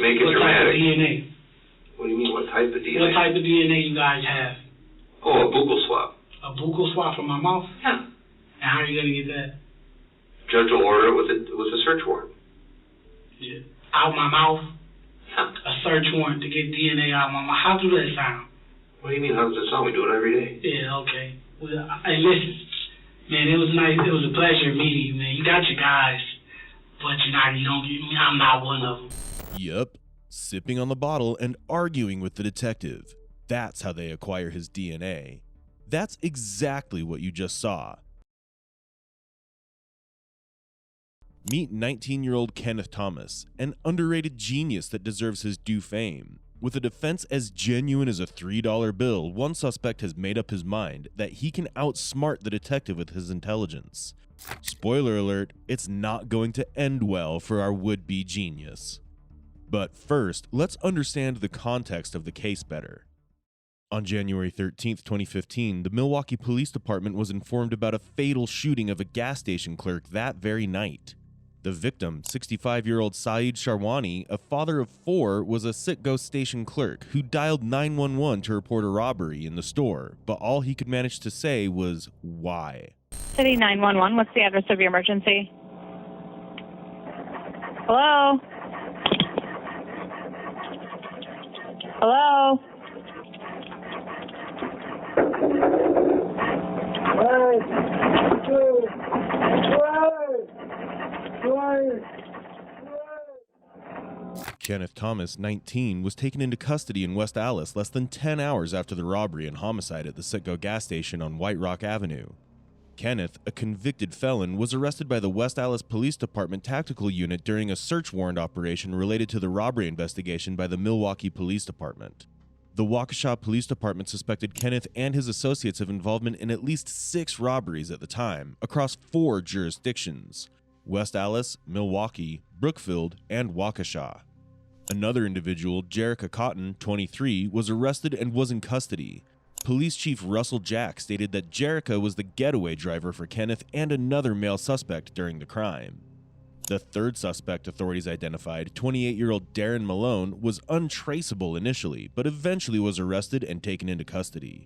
make it dramatic. What type of DNA? What do you mean, what type of DNA? What type of DNA you guys have? Oh, a buccal swab. A buccal swab from my mouth? Yeah. And how are you going to get that? Judge will order it with a search warrant. Yeah. Out my mouth? Yeah. A search warrant to get DNA out my mouth. How does that sound? What do you mean, how does it sound? We do it every day. Yeah, okay. Well, hey, listen. Man, it was nice. It was a pleasure meeting you, man. You got your guys, but you don't get me. I'm not one of them. Yup. Sipping on the bottle and arguing with the detective. That's how they acquire his DNA. That's exactly what you just saw. Meet 19-year-old Kenneth Thomas, an underrated genius that deserves his due fame. With a defense as genuine as a $3 bill, one suspect has made up his mind that he can outsmart the detective with his intelligence. Spoiler alert, it's not going to end well for our would-be genius. But first, let's understand the context of the case better. On January 13, 2015, the Milwaukee Police Department was informed about a fatal shooting of a gas station clerk that very night. The victim, 65-year-old Saeed Sharwani, a father of 4, was a Citgo station clerk who dialed 911 to report a robbery in the store, but all he could manage to say was, why? City 911, what's the address of your emergency? Hello? Hello? Kenneth Thomas, 19, was taken into custody in West Allis less than 10 hours after the robbery and homicide at the Citgo gas station on White Rock Avenue. Kenneth, a convicted felon, was arrested by the West Allis Police Department Tactical Unit during a search warrant operation related to the robbery investigation by the Milwaukee Police Department. The Waukesha Police Department suspected Kenneth and his associates of involvement in at least 6 robberies at the time, across 4 jurisdictions: West Allis, Milwaukee, Brookfield, and Waukesha. Another individual, Jerica Cotton, 23, was arrested and was in custody. Police Chief Russell Jack stated that Jerica was the getaway driver for Kenneth and another male suspect during the crime. The third suspect authorities identified, 28-year-old Darren Malone, was untraceable initially, but eventually was arrested and taken into custody.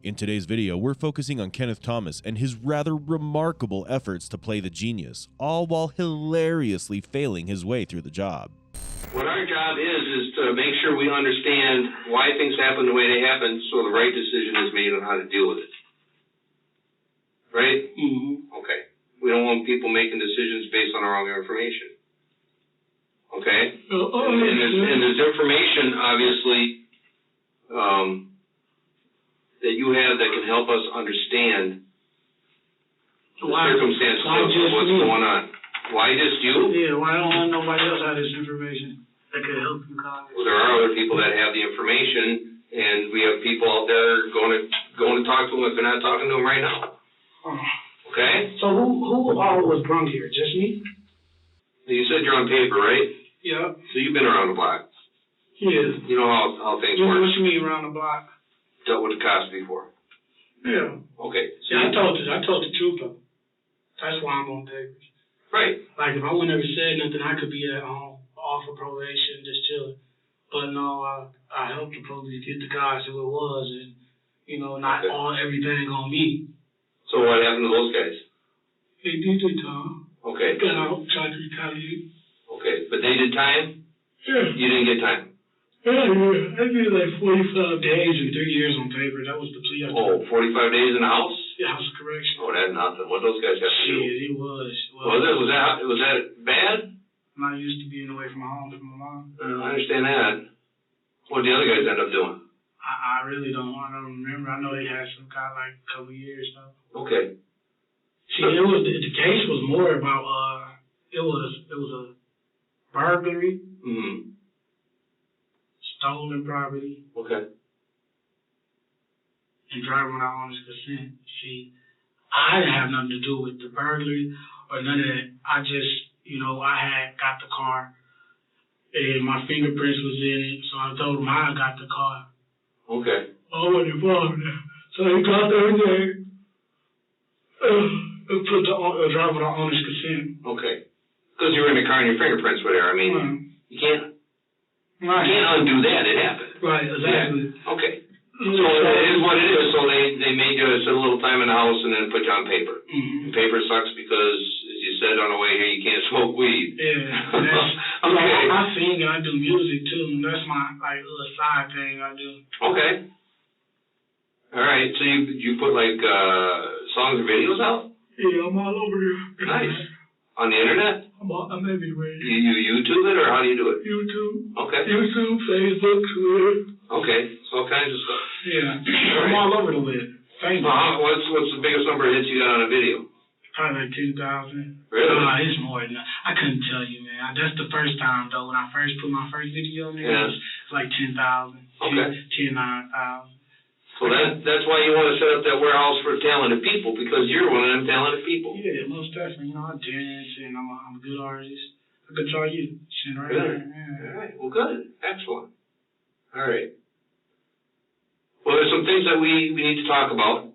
In today's video, we're focusing on Kenneth Thomas and his rather remarkable efforts to play the genius, all while hilariously failing his way through the job. What our job is to make sure we understand why things happen the way they happen so the right decision is made on how to deal with it. Right? Mm-hmm. Okay. We don't want people making decisions based on the wrong information. Okay? And there's information, obviously, that you have that can help us understand the circumstances of what's going on. Why just you? Yeah, why don't nobody else have this information that could help you, Congress? Well, there are other people that have the information, and we have people out there going to talk to them if they're not talking to them right now. Okay? So who all was drunk here? Just me? You said you're on paper, right? Yeah. So you've been around the block. Yeah. You know how things work. What you mean around the block? Dealt with the cops before. Yeah. Okay. So yeah, I told the truth though. That's why I'm on papers. Right. Like if I would never said nothing, I could be at home, off of probation, just chilling. But no, I helped the police get the guys who it was, and not all everything on me. So what happened to those guys? They did their time. Okay. Got out, tried to retaliate. Okay, but they did time? Yeah. You didn't get time? Yeah. I did like 45 days and 3 years on paper. That was the plea. 45 days in the house? Yeah, house of correction. Oh, that's nothing. What those guys have to do? Shit, it was. Was that bad? I'm not used to being away from home from my mom. I understand that. What did the other guys end up doing? I really don't. I don't remember. I know they had some kind of like a couple years though. Okay. See, the case was more about it was a burglary, stolen property, okay, and driving without owner's consent. See, I didn't have nothing to do with the burglary or none of that. I just, I had got the car, and my fingerprints was in it, so I told them I got the car. Okay. I wasn't involved in that. So they got everything. Put the driver without owner's consent. Okay. Because you were in the car and your fingerprints were there. I mean, you can't. Right. You can't undo that, it happened. Right, exactly. Yeah. Okay. So it is what it is, so they made you sit a little time in the house and then put you on paper. Mm-hmm. Paper sucks because, as you said on the way here, you can't smoke weed. Yeah. Okay. I sing and I do music too, and that's my little side thing I do. Okay. All right, so you put songs or videos out? Yeah, I'm all over there. Nice. On the internet? I'm everywhere. You YouTube it, or how do you do it? YouTube. Okay. YouTube, Facebook, Twitter. Okay, so all kinds of stuff. Yeah. All I'm right. all over the web. Facebook. What's the biggest number of hits you got on a video? Probably like 2,000. Really? It's more than that. I couldn't tell you, man. That's the first time, though. When I first put my first video in, Yeah. it's like 10,000. Okay. 9,000. So that's why you want to set up that warehouse for talented people, because you're one of them talented people. Yeah, most definitely. You know, I dance and I'm a good artist. I could tell you. Right Good. there. Yeah. All right. Well, good. Excellent. All right. Well, there's some things that we need to talk about.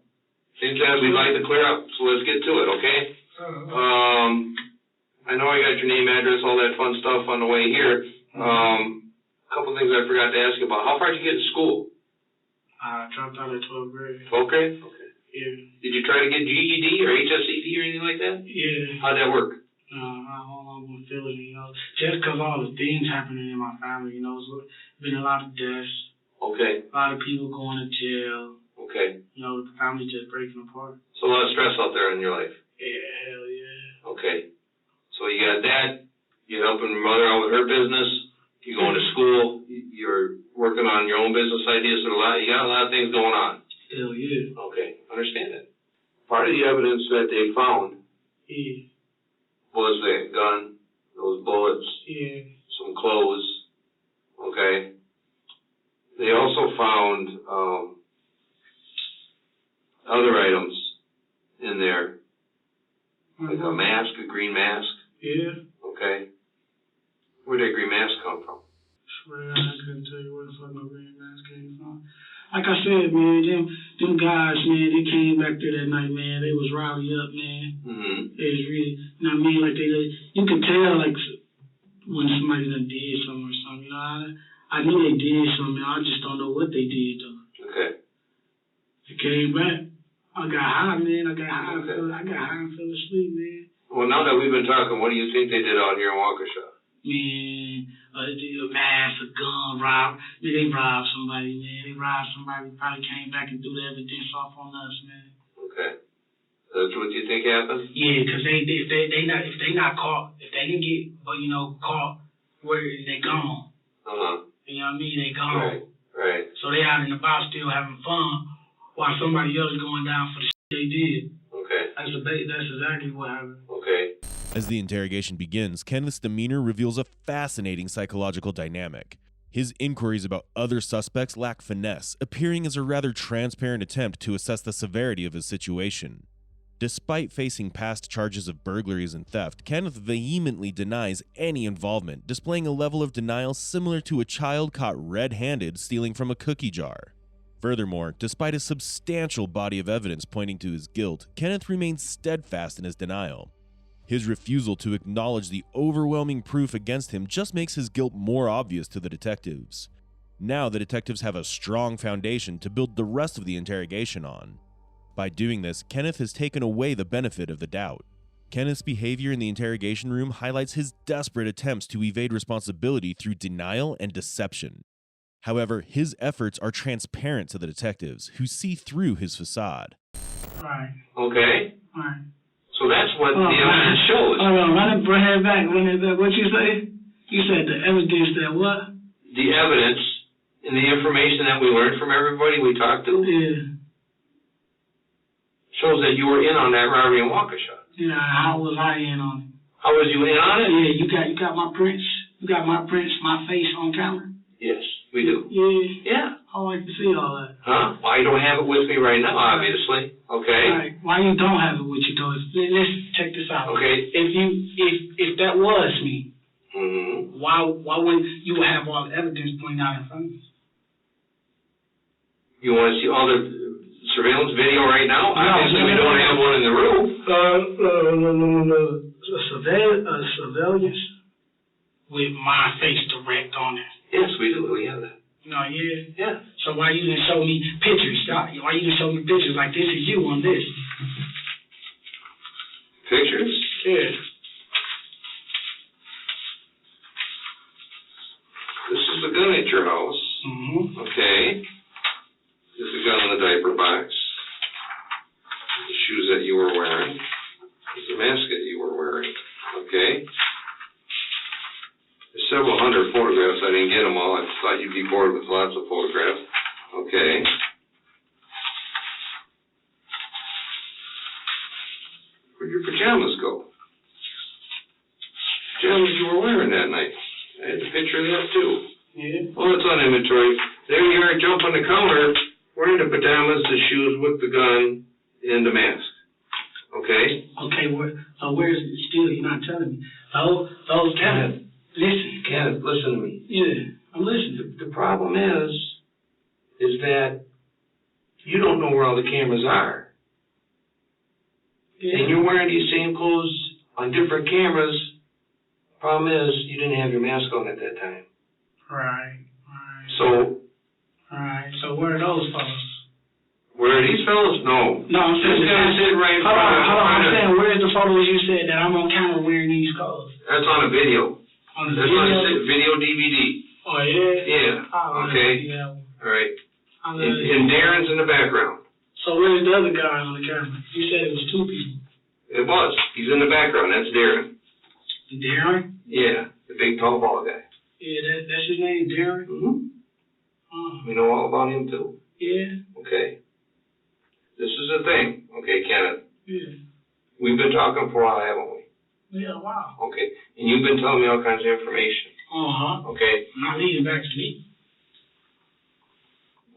Things that we'd like to clear up. So let's get to it, okay? I know I got your name, address, all that fun stuff on the way here. A couple things I forgot to ask you about. How far did you get to school? I dropped out at 12th grade. 12th grade? Okay. Yeah. Did you try to get GED or HSED or anything like that? Yeah. How'd that work? I'm feeling it, you know. Just because all the things happening in my family, you know, it's been a lot of deaths. Okay. A lot of people going to jail. Okay. You know, the family just breaking apart. So a lot of stress out there in your life? Yeah, hell yeah. Okay. So you got that. You're helping your mother out with her business. You're going to school. You're working on your own business ideas. So you got a lot of things going on. Hell yeah. Okay. Understand it. Part of the evidence that they found was that gun, those bullets, some clothes. Okay. They also found other items in there, like a mask, a green mask. Yeah. Okay. Where'd that green mask come from? Swear, I couldn't tell you where the fuck no green mask came from. Like I said, man, them guys, man, they came back there that night, man. They was rowdy up, man. Mm-hmm. They was really, you know what I mean? Like you could tell, like, when somebody done did something or something. You know, I knew they did something. I just don't know what they did though. Okay. They came back. I got high, man. I got high and fell asleep, man. Well, now that we've been talking, what do you think they did out here in Waukesha? Man, a mask, a gun, they robbed somebody, man. They robbed somebody, probably came back and threw the evidence off on us, man. Okay. That's what you think happened? Yeah, because if they not caught, if they didn't get, caught, where they gone. You know what I mean? They gone. Right. So they out and about still having fun while somebody else going down for the shit they did. Okay. That's exactly what happened. Okay. As the interrogation begins, Kenneth's demeanor reveals a fascinating psychological dynamic. His inquiries about other suspects lack finesse, appearing as a rather transparent attempt to assess the severity of his situation. Despite facing past charges of burglaries and theft, Kenneth vehemently denies any involvement, displaying a level of denial similar to a child caught red-handed stealing from a cookie jar. Furthermore, despite a substantial body of evidence pointing to his guilt, Kenneth remains steadfast in his denial. His refusal to acknowledge the overwhelming proof against him just makes his guilt more obvious to the detectives. Now the detectives have a strong foundation to build the rest of the interrogation on. By doing this, Kenneth has taken away the benefit of the doubt. Kenneth's behavior in the interrogation room highlights his desperate attempts to evade responsibility through denial and deception. However, his efforts are transparent to the detectives, who see through his facade. Right. Okay. Right. So that's what the evidence shows. Hold on, run it back. What you say? You said the evidence that what? The evidence and the information that we learned from everybody we talked to shows that you were in on that robbery in Waukesha. Yeah, how was I in on it? How was you in on it? Yeah, you got my prints. You got my prints, my face on camera. Yes, we do. Yeah. I like to see all that. Huh? Well, I don't have it with me right now, obviously. Okay. Right. Why you don't have it with you though? Let's check this out. Okay. If that was me, why wouldn't you have all the evidence pointing out in front of me? You want to see all the surveillance video right now? Obviously, we don't have one in the room. Surveillance with my face direct on it. Yes, we do. We have that. No, yeah. Yeah. So why you didn't show me pictures? Why you didn't show me pictures like this is you on this? Pictures? Yeah. This is the gun at your house. Mm-hmm. Okay. This is the gun in the diaper box. The shoes that you were wearing. This is the mask that you were wearing. Okay. There's several hundred photographs. I didn't get them all. I thought you'd be bored with lots of photographs. Okay. Where'd your pajamas go? Pajamas you were wearing that night. I had a picture of that too. Yeah. Well, it's on inventory. There you are, jump on the counter, wearing the pajamas, the shoes, with the gun, and the mask. Okay? Okay, so where's it still? You're not telling me. Those Kenneth. Listen. Kenneth, listen to me. Yeah, I'm listening. The problem is that you don't know where all the cameras are. Yeah. And you're wearing these same clothes on different cameras. Problem is, you didn't have your mask on at that time. Right. So where are those fellas? Where are these fellas? No. No, I'm saying. This guy's sitting right in front of us. Hold on. I'm saying, where's the photos you said that I'm on camera wearing these clothes? That's on a video. On the That's video? on a video DVD. Oh, yeah? Yeah. Okay. Yeah. All right. And Darren's in the background. So where's the other guy on the camera? You said it was two people. It was. He's in the background. That's Darren. Darren? Yeah. The big tall bald guy. Yeah, that's his name, Darren? Mm-hmm. We know all about him too. Yeah. Okay. This is the thing. Okay, Kenneth. Yeah. We've been talking for a while, haven't we? Yeah, wow. Okay. And you've been telling me all kinds of information. Uh-huh. Okay. Not leading back to me.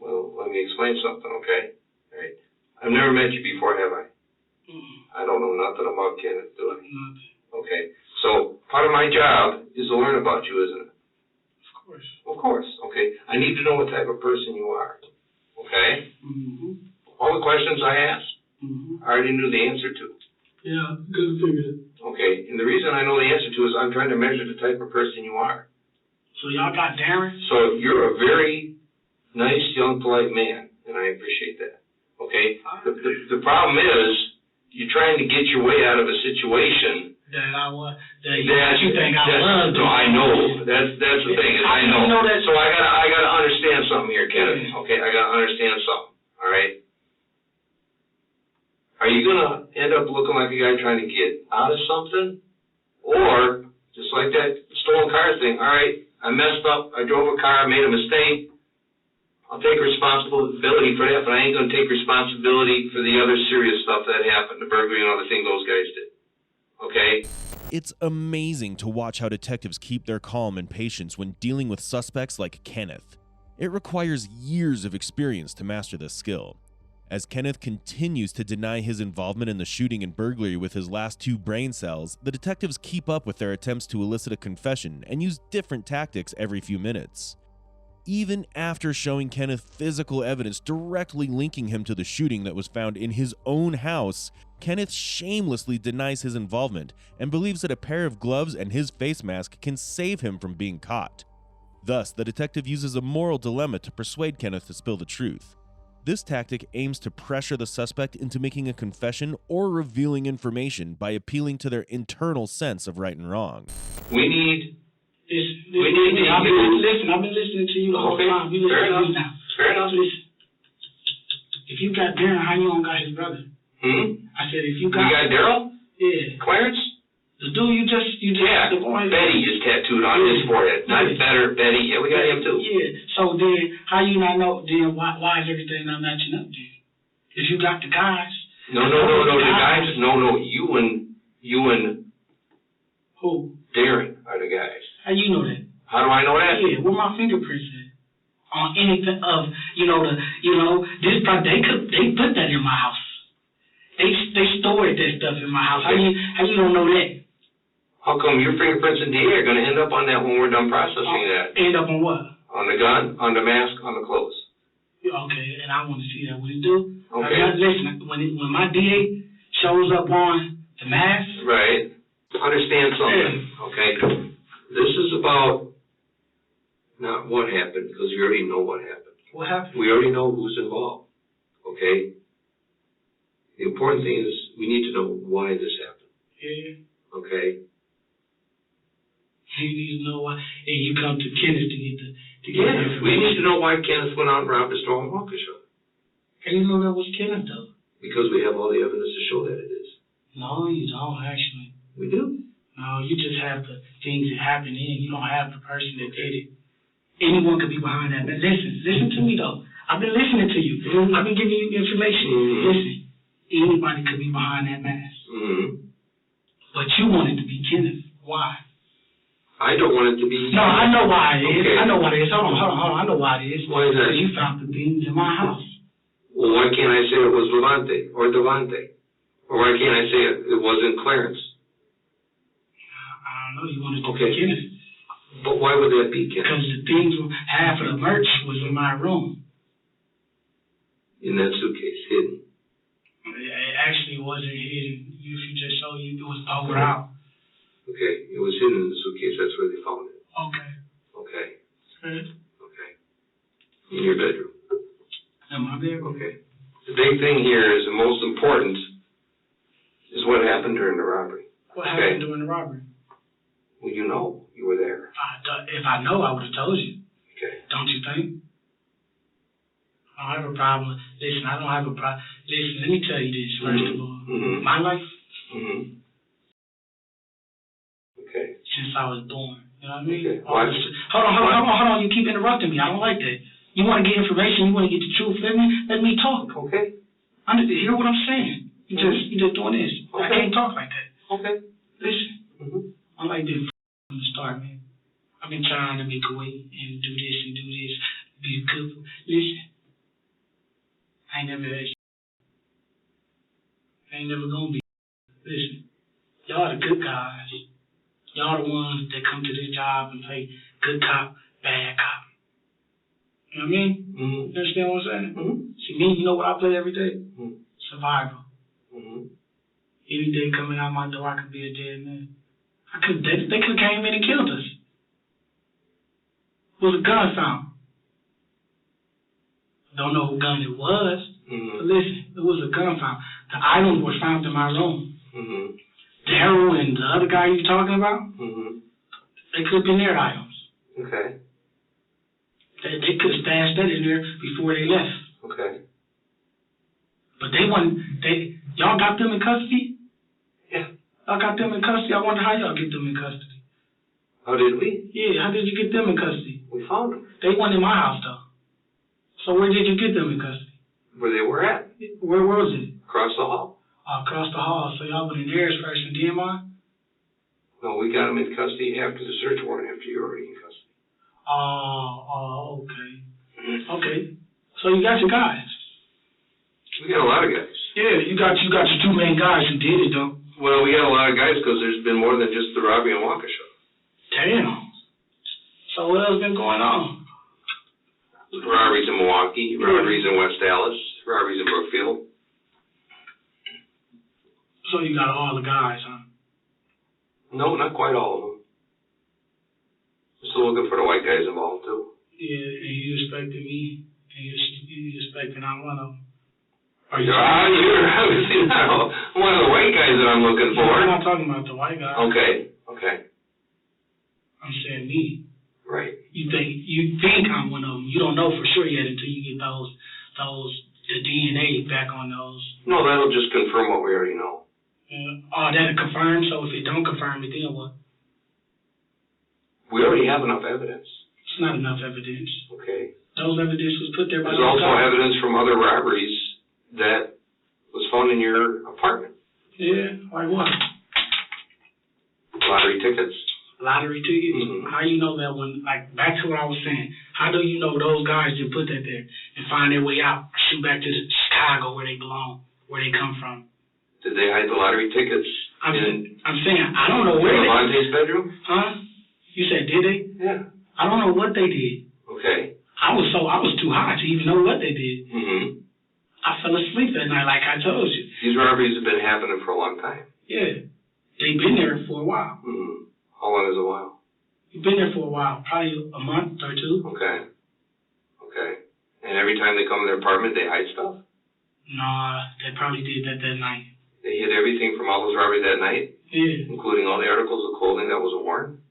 Well, let me explain something, okay? All right. I've never met you before, have I? I don't know nothing about Kenneth, do I? Nothing. Okay. So part of my job is to learn about you, isn't it? Of course. Of course. Okay. I need to know what type of person you are. Okay? Mm-hmm. All the questions I asked, Mm-hmm. I already knew the answer to. Yeah, good figure. Okay. And the reason I know the answer to is I'm trying to measure the type of person you are. So y'all got Darren? So you're a very nice, young, polite man, and I appreciate that. Okay? The problem is you're trying to get your way out of a situation that you think I love. No, I know. That's the thing. Is I know. So I gotta understand something here, Kenneth. Okay, I gotta understand something. All right. Are you gonna end up looking like a guy trying to get out of something, or just like that stolen car thing? All right, I messed up. I drove a car. I made a mistake. I'll take responsibility for that, but I ain't gonna take responsibility for the other serious stuff that happened, the burglary and other thing those guys did. Okay? It's amazing to watch how detectives keep their calm and patience when dealing with suspects like Kenneth. It requires years of experience to master this skill. As Kenneth continues to deny his involvement in the shooting and burglary with his last two brain cells, the detectives keep up with their attempts to elicit a confession and use different tactics every few minutes. Even after showing Kenneth physical evidence directly linking him to the shooting that was found in his own house, Kenneth shamelessly denies his involvement and believes that a pair of gloves and his face mask can save him from being caught. Thus, the detective uses a moral dilemma to persuade Kenneth to spill the truth. This tactic aims to pressure the suspect into making a confession or revealing information by appealing to their internal sense of right and wrong. We need Listen, I've been listening to you the whole time. You fair enough. Now. Fair enough. Listen. If you got Darren, how you don't got his brother? I said, if you got... You got Daryl? Yeah. Clarence? The dude you just yeah, the boy, Betty is tattooed on his forehead. Not better, Betty. Yeah, we got him too. Yeah. So then, how you not know? Then why is everything not matching up? Then, if you got the guys. No. The guys. No. You and. Who? Darren are the guys. How you know that? How do I know that? Yeah. Where my fingerprints at? On anything of this part they put that in my house. They stored that stuff in my house. Okay. How you don't know that? How come your fingerprints and DA are going to end up on that when we're done processing that? End up on what? On the gun, on the mask, on the clothes. Okay, and I want to see that. What it do? Okay. Listen, when my DA shows up on the mask. Right. Understand something, okay? This is about Not what happened, because we already know what happened. What happened? We already know who's involved, okay? The important thing is we need to know why this happened, Yeah. okay? You need to know why, and you come to Kenneth to get the Yeah, we need to know why Kenneth went out and robbed a store and walker shop. How do you know that was Kenneth, though? Because we have all the evidence to show that it is. No, you don't, actually. We do. No, you just have the things that happen in. You don't have the person that did it. Anyone could be behind that. But listen to me, though. I've been listening to you. I've been giving you information. Listen, anybody could be behind that mask. But you want it to be Kenneth. Why? I don't want it to be... No, I know why it is. Okay. I know why it is. Hold on. I know why it is. Why is that? Because you found the things in my house. Well, why can't I say it was Levante or Devante? Or why can't I say it wasn't Clarence? I don't know. You wanted to Okay. be Kenneth. But why would that be, Kenneth? Because the things, half of the merch was in my room. In that suitcase, hidden. It actually wasn't hidden. If you just show you, it was over out. Okay, it was hidden in the suitcase. That's where they found it. Okay. Okay. Good. Okay. In your bedroom. In my bedroom. Okay. The big thing here is the most important is what happened during the robbery. What happened during the robbery? Well, you know, you were there. If I know, I would have told you. Okay. Don't you think? I don't have a problem. Listen, I don't have a problem. Listen, let me tell you this, first of all. My life, Okay. since I was born, you know what I mean? Okay. Hold on. You keep interrupting me. I don't like that. You want to get information. You want to get the truth. Let me talk. Okay. I need to hear what I'm saying. You just doing this. Okay. I can't talk like that. Okay. Listen, I like this from the start, man. I've been trying to make a way and do this, be good. Listen, I ain't never asked you. I ain't never gonna be. Listen, y'all the good guys. Y'all the ones that come to this job and play good cop, bad cop. You know what I mean? You understand what I'm saying? See, me, you know what I play every day? Survival. Any day coming out my door, I could be a dead man. They could have came in and killed us. It was a gun found. Don't know who gun it was, but listen, it was a gun found. The items were found in my room. Daryl and the other guy you're talking about, they could have been their items. Okay. They could have stashed that in there before they left. Okay. But y'all got them in custody? Yeah. Y'all got them in custody? I wonder how y'all get them in custody. How did we? Yeah, how did you get them in custody? We found them. They weren't in my house, though. So where did you get them in custody? Where they were at. Where was it? Across the hall. Across the hall. So y'all went in theirs first and then mine? No, we got them in custody after the search warrant, after you were already in custody. Oh, okay. Okay. So you got your guys. We got a lot of guys. Yeah, you got your two main guys who did it, though. Well, we got a lot of guys because there's been more than just the robbery and walker show. Damn. So what else been going on? Robberies in Milwaukee, robberies in West Dallas, robberies in Brookfield. So you got all the guys, huh? No, not quite all of them. We're still looking for the white guys involved, too. Yeah, and you expected me, and you expecting I'm one of them. You're obviously not one of the white guys that I'm looking for. I'm not talking about the white guy. Okay. I'm saying me. Right. You think I'm one of them. You don't know for sure yet until you get the DNA back on those. No, that'll just confirm what we already know. That'll confirm. So if it don't confirm it, then what? We already have enough evidence. It's not enough evidence. Okay. Those evidence was put there by There's also evidence from other robberies that was found in your apartment. Yeah, like what? Lottery tickets. Lottery tickets? How you know that one? Like, back to what I was saying. How do you know those guys didn't put that there and find their way out, shoot back to Chicago where they belong, where they come from? Did they hide the lottery tickets I'm saying, I don't know where Levante's bedroom? Huh? You said, did they? Yeah. I don't know what they did. Okay. I was too high to even know what they did. I fell asleep that night, like I told you. These robberies have been happening for a long time. Yeah. They've been there for a while. How long is a while? You've been there for a while, probably a month or two. Okay. And every time they come in their apartment, they hide stuff? Nah, they probably did that night. They hid everything from all those robberies that night? Yeah. Including all the articles of clothing that wasn't worn?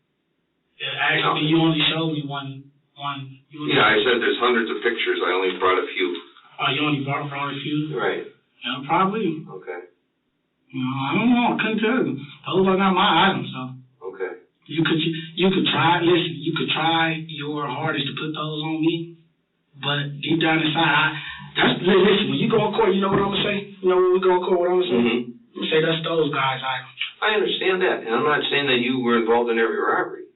Yeah, actually, you only showed me one. Yeah, I said there's hundreds of pictures. I only brought a few. Oh, you only brought a few? Right. Yeah, probably. Okay. I don't know. I couldn't tell you. Those are not my items, so. Okay. You could try. Listen, you could try your hardest to put those on me, but deep down inside, listen. When you go in court, you know what I'm gonna say. You know when we go in court, what I'm gonna say. Mm-hmm. I'm gonna say that's those guys' items. I understand that, and I'm not saying that you were involved in every robbery.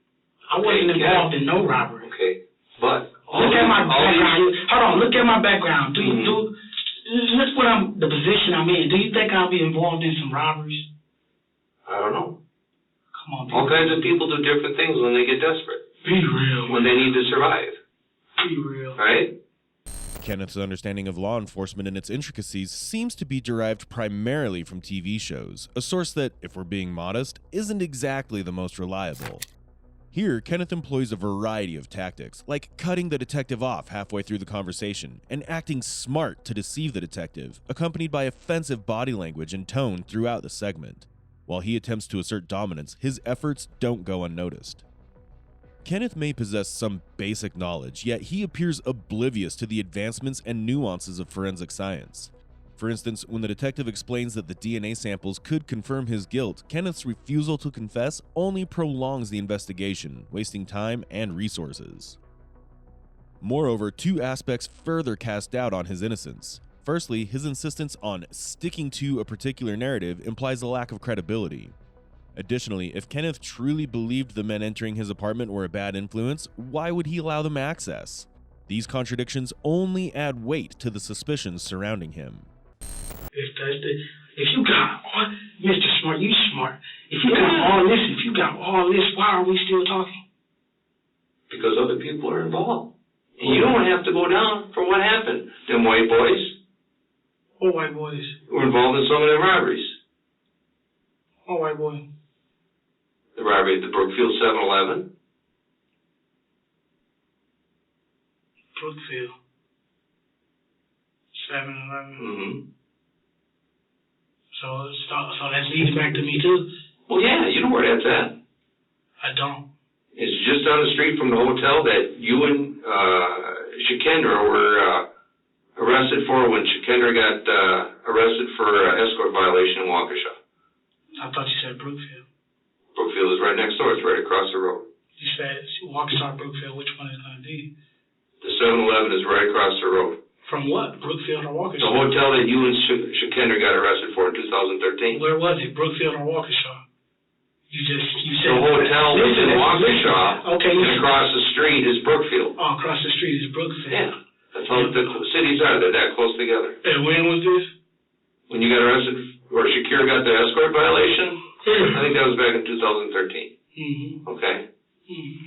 I wasn't involved in no robbery. Okay, but look at my background. Hold on, look at my background. Look what the position I'm in. Do you think I'll be involved in some robberies? I don't know. Come on, all kinds of people do different things when they get desperate. Be real. When they need to survive. Be real. Right? Kenneth's understanding of law enforcement and its intricacies seems to be derived primarily from TV shows, a source that, if we're being modest, isn't exactly the most reliable. Here, Kenneth employs a variety of tactics, like cutting the detective off halfway through the conversation and acting smart to deceive the detective, accompanied by offensive body language and tone throughout the segment. While he attempts to assert dominance, his efforts don't go unnoticed. Kenneth may possess some basic knowledge, yet he appears oblivious to the advancements and nuances of forensic science. For instance, when the detective explains that the DNA samples could confirm his guilt, Kenneth's refusal to confess only prolongs the investigation, wasting time and resources. Moreover, two aspects further cast doubt on his innocence. Firstly, his insistence on sticking to a particular narrative implies a lack of credibility. Additionally, if Kenneth truly believed the men entering his apartment were a bad influence, why would he allow them access? These contradictions only add weight to the suspicions surrounding him. If you got all, Mr. Smart, you smart. If you got all this, why are we still talking? Because other people are involved. And you don't have to go down for what happened. Them white boys. What white boys? Were involved in some of the robberies. What white boy? The robbery at the Brookfield 7-Eleven. Brookfield 7-Eleven. Mm-hmm. So that leads back to me too. Well, yeah, you know where that's at. I don't. It's just down the street from the hotel that you and Shikendra were arrested for when Shikendra got arrested for escort violation in Waukesha. I thought you said Brookfield. Brookfield is right next door. It's right across the road. You said Waukesha, Brookfield. Which one is it going to be? The 7-Eleven is right across the road. From what? Brookfield or Waukesha? The hotel that you and Shikendra got arrested for in 2013. Where was it? Brookfield or Waukesha? You said the hotel was in Waukesha. Okay. And across the street is Brookfield. Oh, across the street is Brookfield. Yeah. That's how the cities are. They're that close together. And when was this? When you got arrested, or Shakir got the escort violation? I think that was back in 2013. Mm-hmm. Okay. Mm-hmm.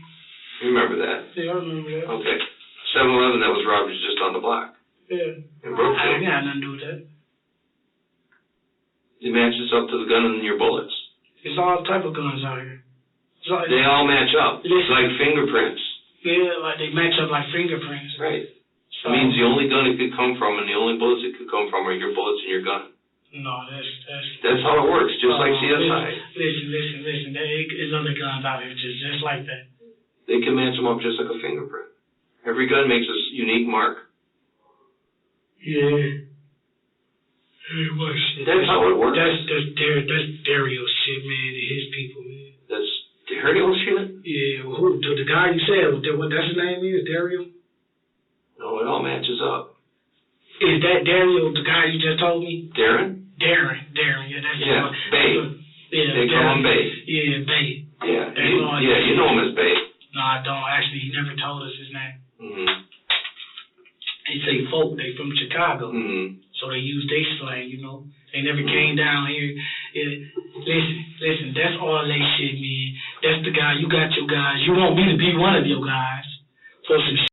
You remember that? Yeah, I remember that. Okay. 7-Eleven that was robbed was just on the block. Yeah. In Brookfield. I ain't got nothing to do with that. It matches up to the gun in your bullets. It's all type of guns out here. They all match up. It's like fingerprints. Yeah, like they match up like fingerprints. Right. So, it means the only gun it could come from and the only bullets it could come from are your bullets and your gun. No, that's how it works, just like CSI. Listen. There's other guns out here just like that. They can match them up just like a fingerprint. Every gun makes a unique mark. Yeah. That's how it works. That's Dario shit, man, and his people, man. That's Dario shit? Yeah, well, the guy you said, what that's his name is, Dario? No, it all matches up. Is that Dario, the guy you just told me? Darren, yeah, that's Bay. They call him Bay. Yeah, Bay. Yeah, you know him as Bay. No, I don't. Actually, he never told us his name. Mm-hmm. They say folk, they from Chicago. Mm-hmm. So they use their slang, you know. They never came down here. Listen, that's all they shit, man. That's the guy. You got your guys. You want me to be one of your guys for some shit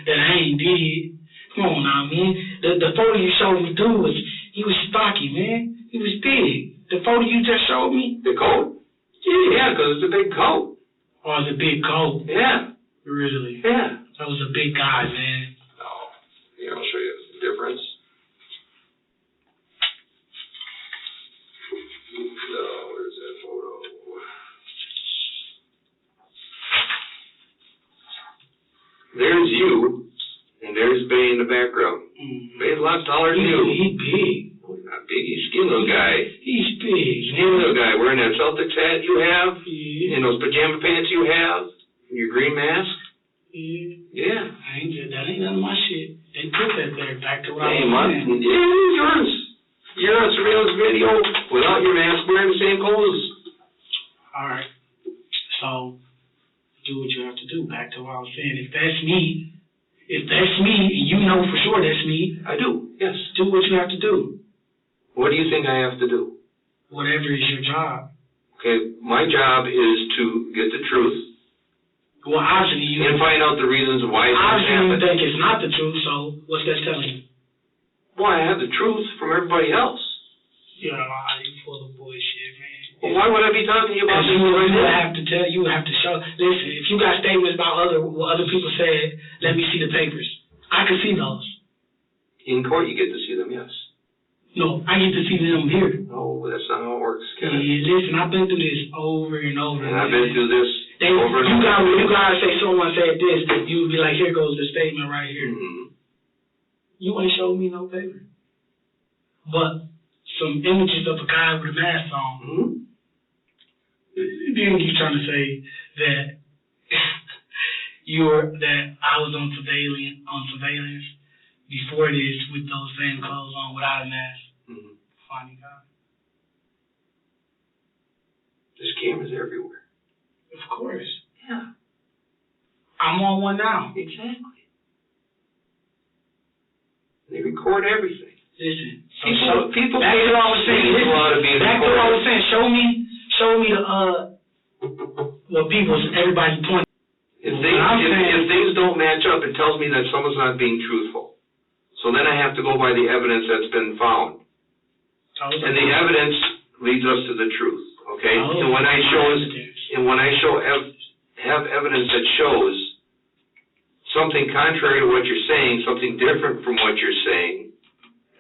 that I ain't did. Come on now, man. The photo you showed me, dude, he was stocky, man. He was big. The photo you just showed me. The coat? Yeah, because it's a big coat. Oh, the big coat. Yeah. Really? Yeah. That was a big guy, man. Oh, here, I'll show you the difference. No, where's that photo? There's you, and there's Bay in the background. Mm. Bay's a lot taller than you. He's big. Oh, he's not big. He's a skinny little guy. He's big. Skinny little guy wearing that Celtics hat you have, Yeah. and those pajama pants you have, and your green mask. Yeah. Yeah. That ain't none of my shit. They put that there back to what I Hey, was man. saying. Yeah, yours. You're on surveillance video without your mask, wearing the same clothes. All right. So, do what you have to do. Back to what I was saying. If that's me, and you know for sure that's me, I do, yes. do what you have to do. What do you think I have to do? Whatever is your job. Okay, my job is to get the truth Well, obviously you find out the reasons why it's obviously you happened. think it's not the truth, so what's that telling you? Well, I have the truth from everybody else. Yeah, you full of bullshit, man. Well, why would I be talking to you about Because this right you now? have to tell, you have to show. Listen, if you got statements about what other people said, let me see the papers. I can see those. In court, you get to see them, yes. No, I get to see them here. No, that's not how it works, Yeah, Kenneth. listen, I've been through this over and over. And I've been through this over and you over. gotta say someone said this, you would be like, here goes the statement right here. Mm-hmm. You ain't showed me no paper. But some images of a guy with a mask on. Mm-hmm. Then you trying to say that that I was on surveillance before this with those same clothes on without a mask. Mm-hmm. Funny guy. There's cameras everywhere. Of course. Yeah. I'm on one now. Exactly. They record everything. Listen. People back to what I was saying. a lot of being Back to what I was saying. Show me the everybody point. If things don't match up, it tells me that someone's not being truthful. So then I have to go by the evidence that's been found. And the evidence leads us to the truth, okay? And when I have evidence that shows something contrary to what you're saying, something different from what you're saying,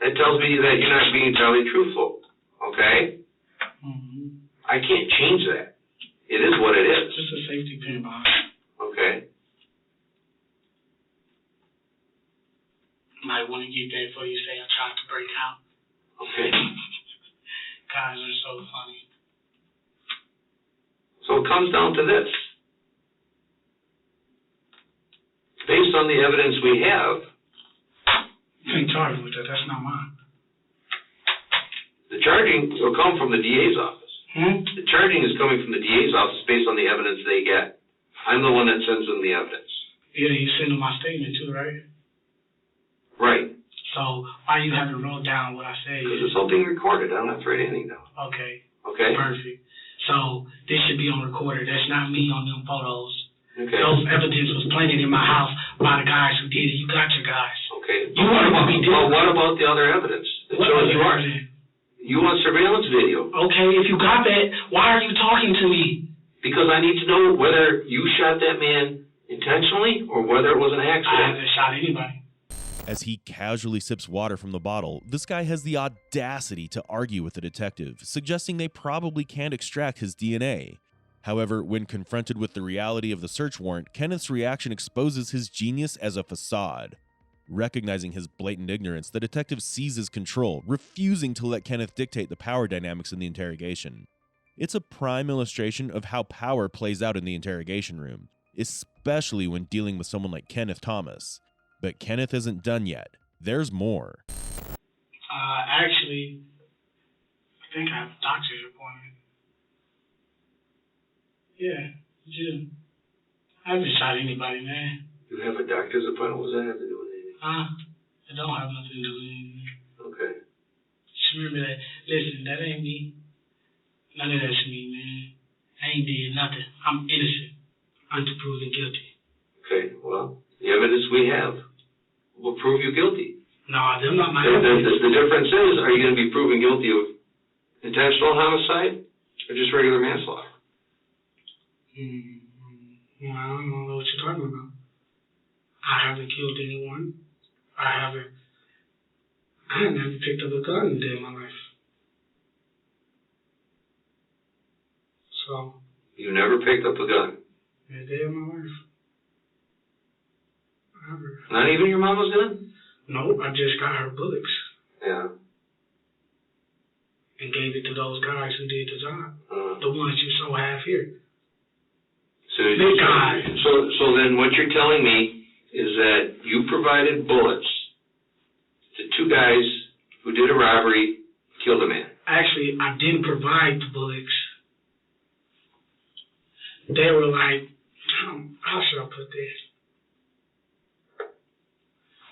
that tells me that you're not being entirely truthful, okay? Mm-hmm. I can't change that. It is what it is. Just a safety pin behind it. Okay. Might want to get that before you say I tried to break out. Okay. Guys are so funny. So it comes down to this. Based on the evidence we have, You ain't charged with that. That's not mine. the charging will come from the DA's office. The charging is coming from the DA's office based on the evidence they get. I'm the one that sends them the evidence. Yeah, you send them my statement too, right? Right. So why you haven't wrote down what I said? Because it's all being recorded. I don't have to write anything down. Okay. Okay? Perfect. So this should be on recorder. That's not me on them photos. Okay. Those evidence was planted in my house by the guys who did it. You got your guys. Okay. You want to be different. Well, what about the other evidence that shows you are? You want surveillance video. Okay, if you got that, why are you talking to me? Because I need to know whether you shot that man intentionally or whether it was an I accident. haven't shot anybody. As he casually sips water from the bottle, this guy has the audacity to argue with the detective, suggesting they probably can't extract his DNA. However, when confronted with the reality of the search warrant, Kenneth's reaction exposes his genius as a facade. Recognizing his blatant ignorance, the detective seizes control, refusing to let Kenneth dictate the power dynamics in the interrogation. It's a prime illustration of how power plays out in the interrogation room, especially when dealing with someone like Kenneth Thomas. But Kenneth isn't done yet. There's more. Actually, I think I have a doctor's appointment. Yeah, Jim. I haven't shot anybody, man. You have a doctor's appointment? What does that have to do with anything? It don't have nothing to do with anything. Okay. Just remember that. Listen, that ain't me. None of that's me, man. I ain't did nothing. I'm innocent. I'm proven guilty. Okay, well, the evidence we have will prove you guilty. No, them not my The difference is, are you going to be proven guilty of intentional homicide or just regular manslaughter? Mm-hmm. Well, I don't know what you're talking about. I haven't killed anyone. I never picked up a gun in a day of my life. So. You never picked up a gun? In a day of my life. Never. Not even your mama's gun? No, I just got her bullets. Yeah. And gave it to those guys who did the job. The ones you saw half here. Big guys. So then what you're telling me is that you provided bullets to two guys who did a robbery, killed a man. Actually, I didn't provide the bullets. They were like, how should I put this?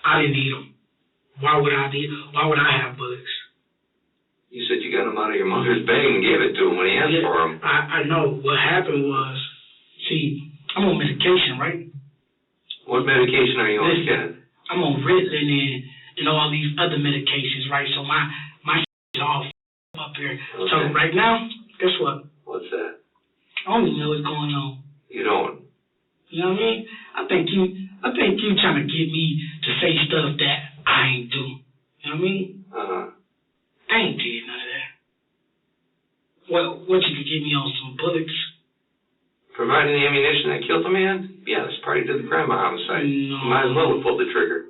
I didn't need them. Why would I have bullets? You said you got them out of your mother's bag and gave it to him when he asked for them. I know. What happened was, see, I'm on medication, right? What medication are you on, Kenneth? I'm on Ritalin and all these other medications, right? So my is all up here. Okay. So right now, guess what? What's that? I don't even know what's going on. You don't? You know what I mean? I think you trying to get me to say stuff that I ain't do. You know what I mean? I ain't did none of that. What you could get me on some bullets? Providing the ammunition that killed the man? Yeah, that's part of the crime of homicide. No. You might as well have pulled the trigger.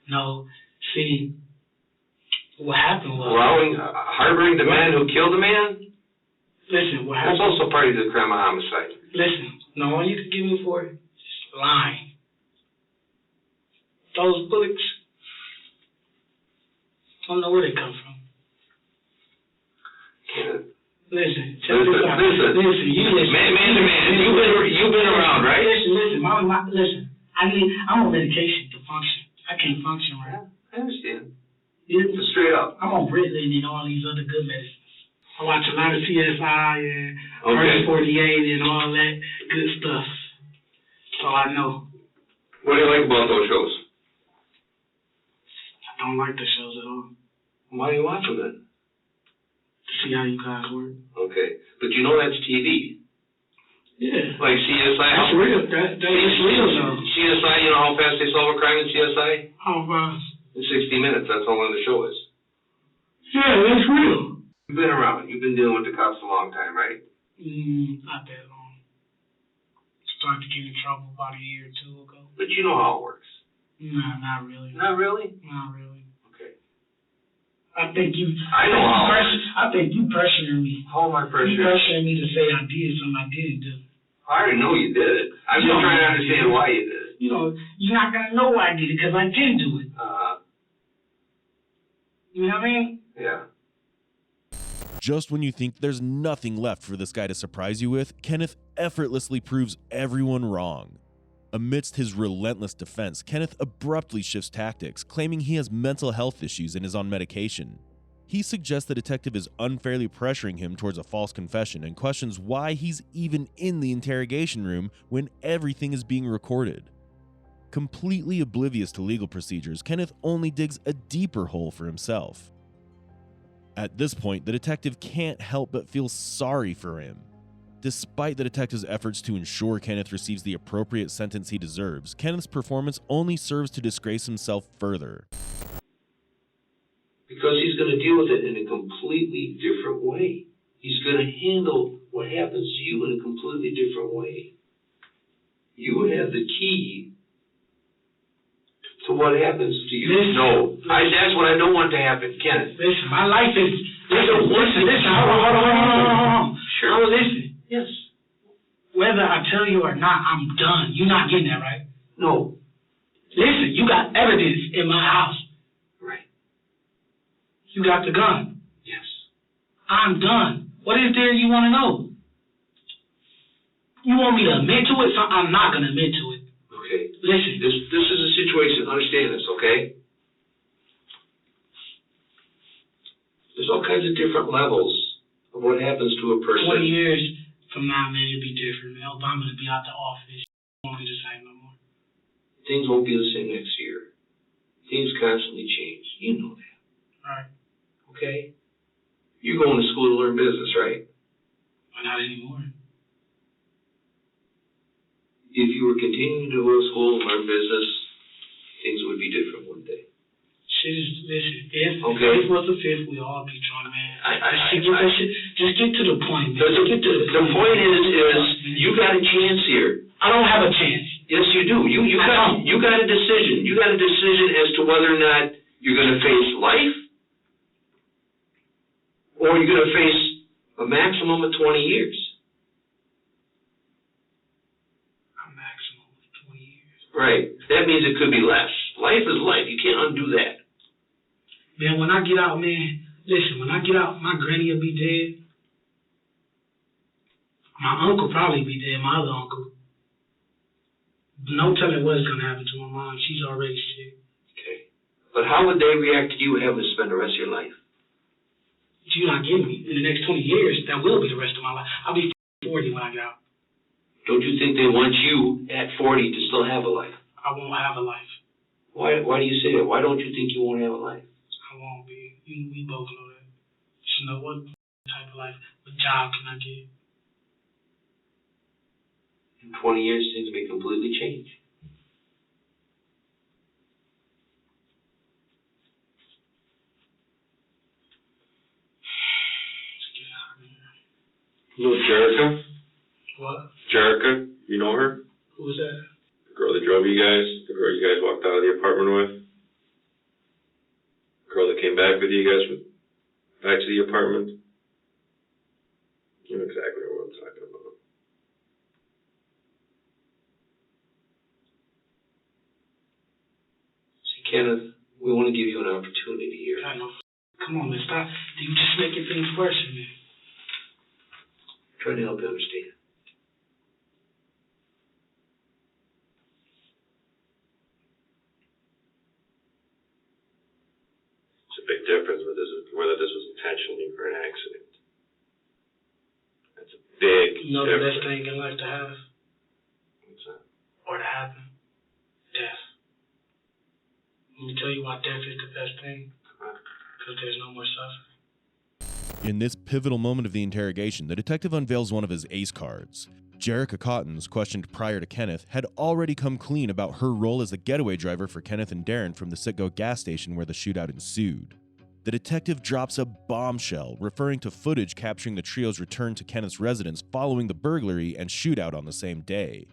No. See, what happened was... Harboring the man who killed the man? Listen, what happened... That's also part of the crime of homicide. Listen, no, all you can give me for it is lying. Those bullets, I don't know where they come from. Kenneth. Listen, check this out. Listen, you listen. Man to man, you've been around, right? Listen, listen. I'm on medication to function. I can't function right. I understand. Yeah. Straight up. I'm on Ritalin and all these other good medicines. I watch a lot of CSI and First 48 and all that good stuff. So I know. What do you like about those shows? I don't like the shows at all. Why do you watch them then? To see how you guys work. Okay. But you know that's TV. Yeah. Like CSI. That's real. That is real though. CSI, you know how fast they solve a crime in CSI? How fast? In 60 minutes. That's how long the show is. Yeah, that's real. You've been around. You've been dealing with the cops a long time, right? Not that long. Started to get in trouble about a year or two ago. But you know how it works. Nah, not really. Not really? Not really. Okay. I think you pressuring me. How am I pressuring? You pressuring me to say I did something I didn't do. I already know you did it. I'm just trying to understand why you did it. You know, you're not going to know why I did it because I didn't do it. You know what I mean? Yeah. Just when you think there's nothing left for this guy to surprise you with, Kenneth effortlessly proves everyone wrong. Amidst his relentless defense, Kenneth abruptly shifts tactics, claiming he has mental health issues and is on medication. He suggests the detective is unfairly pressuring him towards a false confession and questions why he's even in the interrogation room when everything is being recorded. Completely oblivious to legal procedures, Kenneth only digs a deeper hole for himself. At this point, the detective can't help but feel sorry for him. Despite the detective's efforts to ensure Kenneth receives the appropriate sentence he deserves, Kenneth's performance only serves to disgrace himself further. Because he's going to deal with it in a completely different way. He's going to handle what happens to you in a completely different way. You have the key to what happens to you. That's what I don't want to happen, Kenneth. Listen, my life is... Listen, hold on. Sure. Listen. Yes. Whether I tell you or not, I'm done. You're not getting that, right? No. Listen, you got evidence in my house. Right. You got the gun. Yes. I'm done. What is there you want to know? You want me to admit to it? So I'm not going to admit to it. Okay. Listen. This is a situation. Understand this, okay? There's all kinds of different levels of what happens to a person. 20 years from now, man, it'll be different. Man, Obama will be out the office. It won't be the same no more. Things won't be the same next year. Things constantly change. You know that. Right. Okay? You going to school to learn business, right? But not anymore. If you were continuing to go to school and learn business, things would be different one day. Listen, if Okay. it was a fifth, we all be drunk, man. Just get to the point, man. The point is you got a chance here. I don't have a chance. Yes, you do. You got a decision. You got a decision as to whether or not you're going to face life or you're going to face a maximum of 20 years. A maximum of 20 years. Right. That means it could be less. Life is life. You can't undo that. Man, when I get out, man, listen, when I get out, my granny will be dead. My uncle probably be dead, my other uncle. No telling what's going to happen to my mom. She's already sick. Okay. But how would they react to you having to spend the rest of your life? You're not getting me. In the next 20 years, that will be the rest of my life. I'll be 40 when I get out. Don't you think they want you at 40 to still have a life? I won't have a life. Why do you say that? Why don't you think you won't have a life? I won't be. We both know that. Just know what type of life, what job can I get? In 20 years, things may completely change. Let's get out of here. You know Jerica? What? Jerica, you know her? Who was that? The girl that drove you guys? The girl you guys walked out of the apartment with? The girl that came back with you guys back to the apartment? You know exactly what I'm talking about. See, Kenneth, we want to give you an opportunity here. I know. Come on, man, stop. You just making things worse, man. Trying to help you understand. It's a big difference whether this was intentionally or an accident. That's a big You know the difference. best thing in life to have What's that? or to happen? Death. Let me tell you why death is the best thing. Because there's no more suffering. In this pivotal moment of the interrogation, the detective unveils one of his ace cards. Jerica Cottons, questioned prior to Kenneth, had already come clean about her role as the getaway driver for Kenneth and Darren from the Citgo gas station where the shootout ensued. The detective drops a bombshell, referring to footage capturing the trio's return to Kenneth's residence following the burglary and shootout on the same day.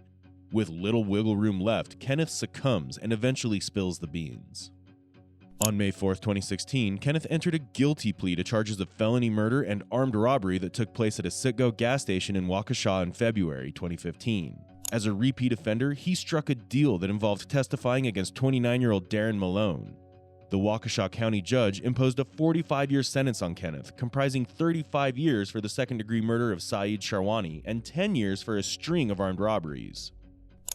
With little wiggle room left, Kenneth succumbs and eventually spills the beans. On May 4, 2016, Kenneth entered a guilty plea to charges of felony murder and armed robbery that took place at a Citgo gas station in Waukesha in February 2015. As a repeat offender, he struck a deal that involved testifying against 29-year-old Darren Malone. The Waukesha County judge imposed a 45-year sentence on Kenneth, comprising 35 years for the second-degree murder of Saeed Sharwani and 10 years for a string of armed robberies.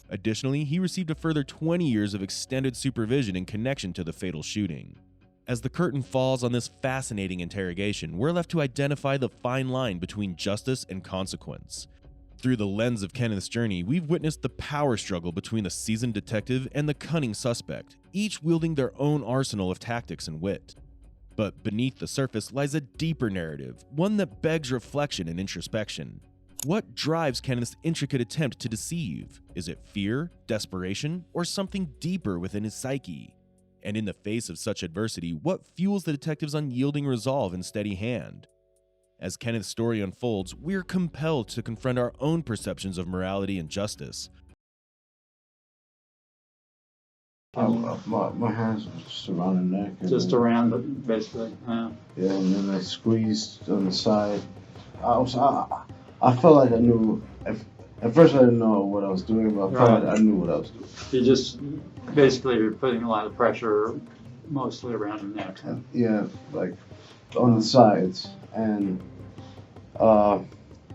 Additionally, he received a further 20 years of extended supervision in connection to the fatal shooting. As the curtain falls on this fascinating interrogation, we're left to identify the fine line between justice and consequence. Through the lens of Kenneth's journey, we've witnessed the power struggle between the seasoned detective and the cunning suspect, each wielding their own arsenal of tactics and wit. But beneath the surface lies a deeper narrative, one that begs reflection and introspection. What drives Kenneth's intricate attempt to deceive? Is it fear, desperation, or something deeper within his psyche? And in the face of such adversity, what fuels the detective's unyielding resolve and steady hand? As Kenneth's story unfolds, we're compelled to confront our own perceptions of morality and justice. My hands were just around the neck. Just around it, basically. Yeah, and then I squeezed on the side. I felt like I knew. At first, I didn't know what I was doing, but I felt like I knew what I was doing. You just basically you're putting a lot of pressure, mostly around the neck. Yeah, like on the sides and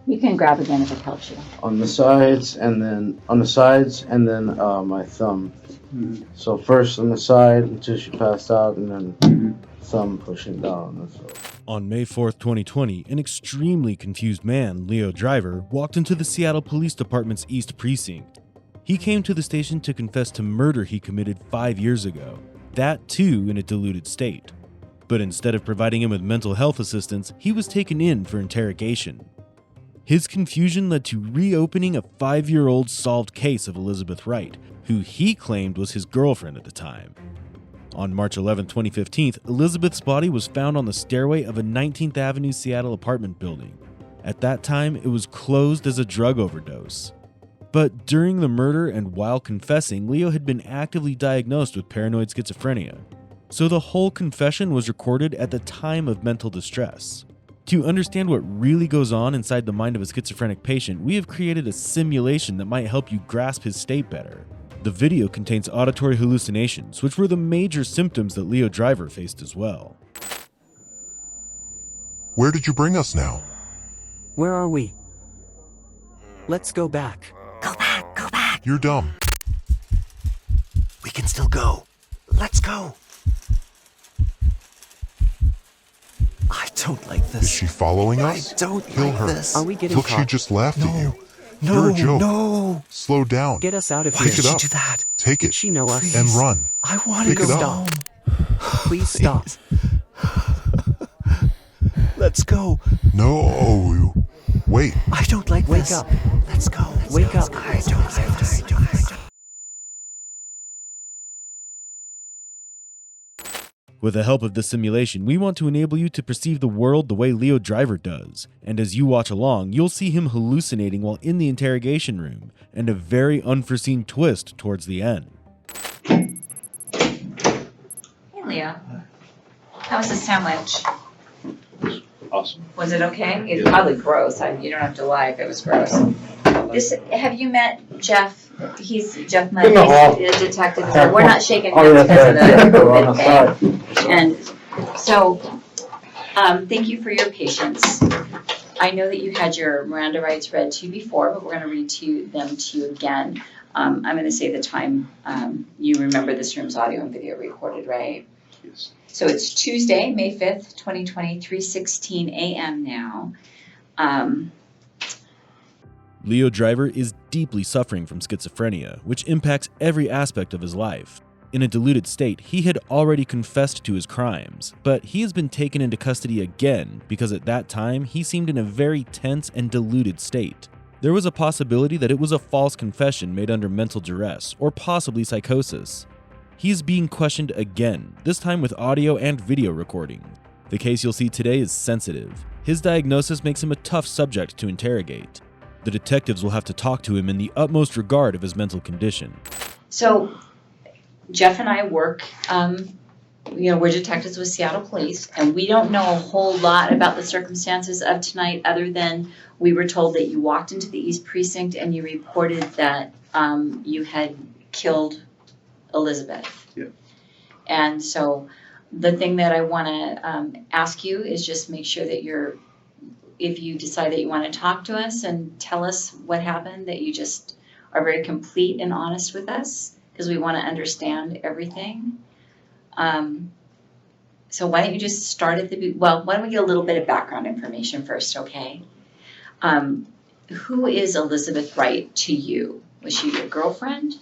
You can grab again if it helps you. on the sides, and then my thumb. Mm-hmm. So first on the side until she passed out, and then thumb pushing down. That's all. On May 4th, 2020, an extremely confused man, Leo Driver, walked into the Seattle Police Department's East Precinct. He came to the station to confess to murder he committed 5 years ago, that too in a diluted state. But instead of providing him with mental health assistance, he was taken in for interrogation. His confusion led to reopening a 5-year-old solved case of Elizabeth Wright, who he claimed was his girlfriend at the time. On March 11, 2015, Elizabeth's body was found on the stairway of a 19th Avenue Seattle apartment building. At that time, it was closed as a drug overdose. But during the murder and while confessing, Leo had been actively diagnosed with paranoid schizophrenia. So the whole confession was recorded at the time of mental distress. To understand what really goes on inside the mind of a schizophrenic patient, we have created a simulation that might help you grasp his state better. The video contains auditory hallucinations, which were the major symptoms that Leo Driver faced as well. Where did you bring us now? Where are we? Let's go back. Go back, go back. You're dumb. We can still go. Let's go. I don't like this. Is she following us? I don't Kill like her. this. Are we getting Look, she caught? just laughed at you. No, You're a joke. no. Slow down. Get us out of Why here. did it she up. do that? Take Did it. she know us? And run. I want to Pick go it up. home. Please stop. Let's go. No. Wait. I don't like Wake this. up. Let's go. Wake up. I don't like this. With the help of this simulation, we want to enable you to perceive the world the way Leo Driver does, and as you watch along, you'll see him hallucinating while in the interrogation room, and a very unforeseen twist towards the end. Hey, Leo. How was the sandwich? Awesome. Was it okay? It's probably gross. You don't have to lie if it was gross. Have you met Jeff? He's Jeff Mudd, he's a detective. So we're not shaking hands because of the COVID thing. And so, thank you for your patience. I know that you had your Miranda rights read to you before, but we're going to read them to you again. I'm going to say the time. You remember this room's audio and video recorded, right? Yes. So it's Tuesday, May 5th, 2020, 3:16 a.m. now. Leo Driver is deeply suffering from schizophrenia, which impacts every aspect of his life. In a deluded state, he had already confessed to his crimes, but he has been taken into custody again because at that time he seemed in a very tense and deluded state. There was a possibility that it was a false confession made under mental duress or possibly psychosis. He is being questioned again, this time with audio and video recording. The case you'll see today is sensitive. His diagnosis makes him a tough subject to interrogate. The detectives will have to talk to him in the utmost regard of his mental condition. So, Jeff and I work, we're detectives with Seattle Police, and we don't know a whole lot about the circumstances of tonight other than we were told that you walked into the East Precinct and you reported that you had killed Elizabeth. Yeah. And so the thing that I want to ask you is just make sure that if you decide that you want to talk to us and tell us what happened, that you just are very complete and honest with us, because we want to understand everything. So why don't you just start at why don't we get a little bit of background information first, okay? Who is Elizabeth Wright to you? Was she your girlfriend?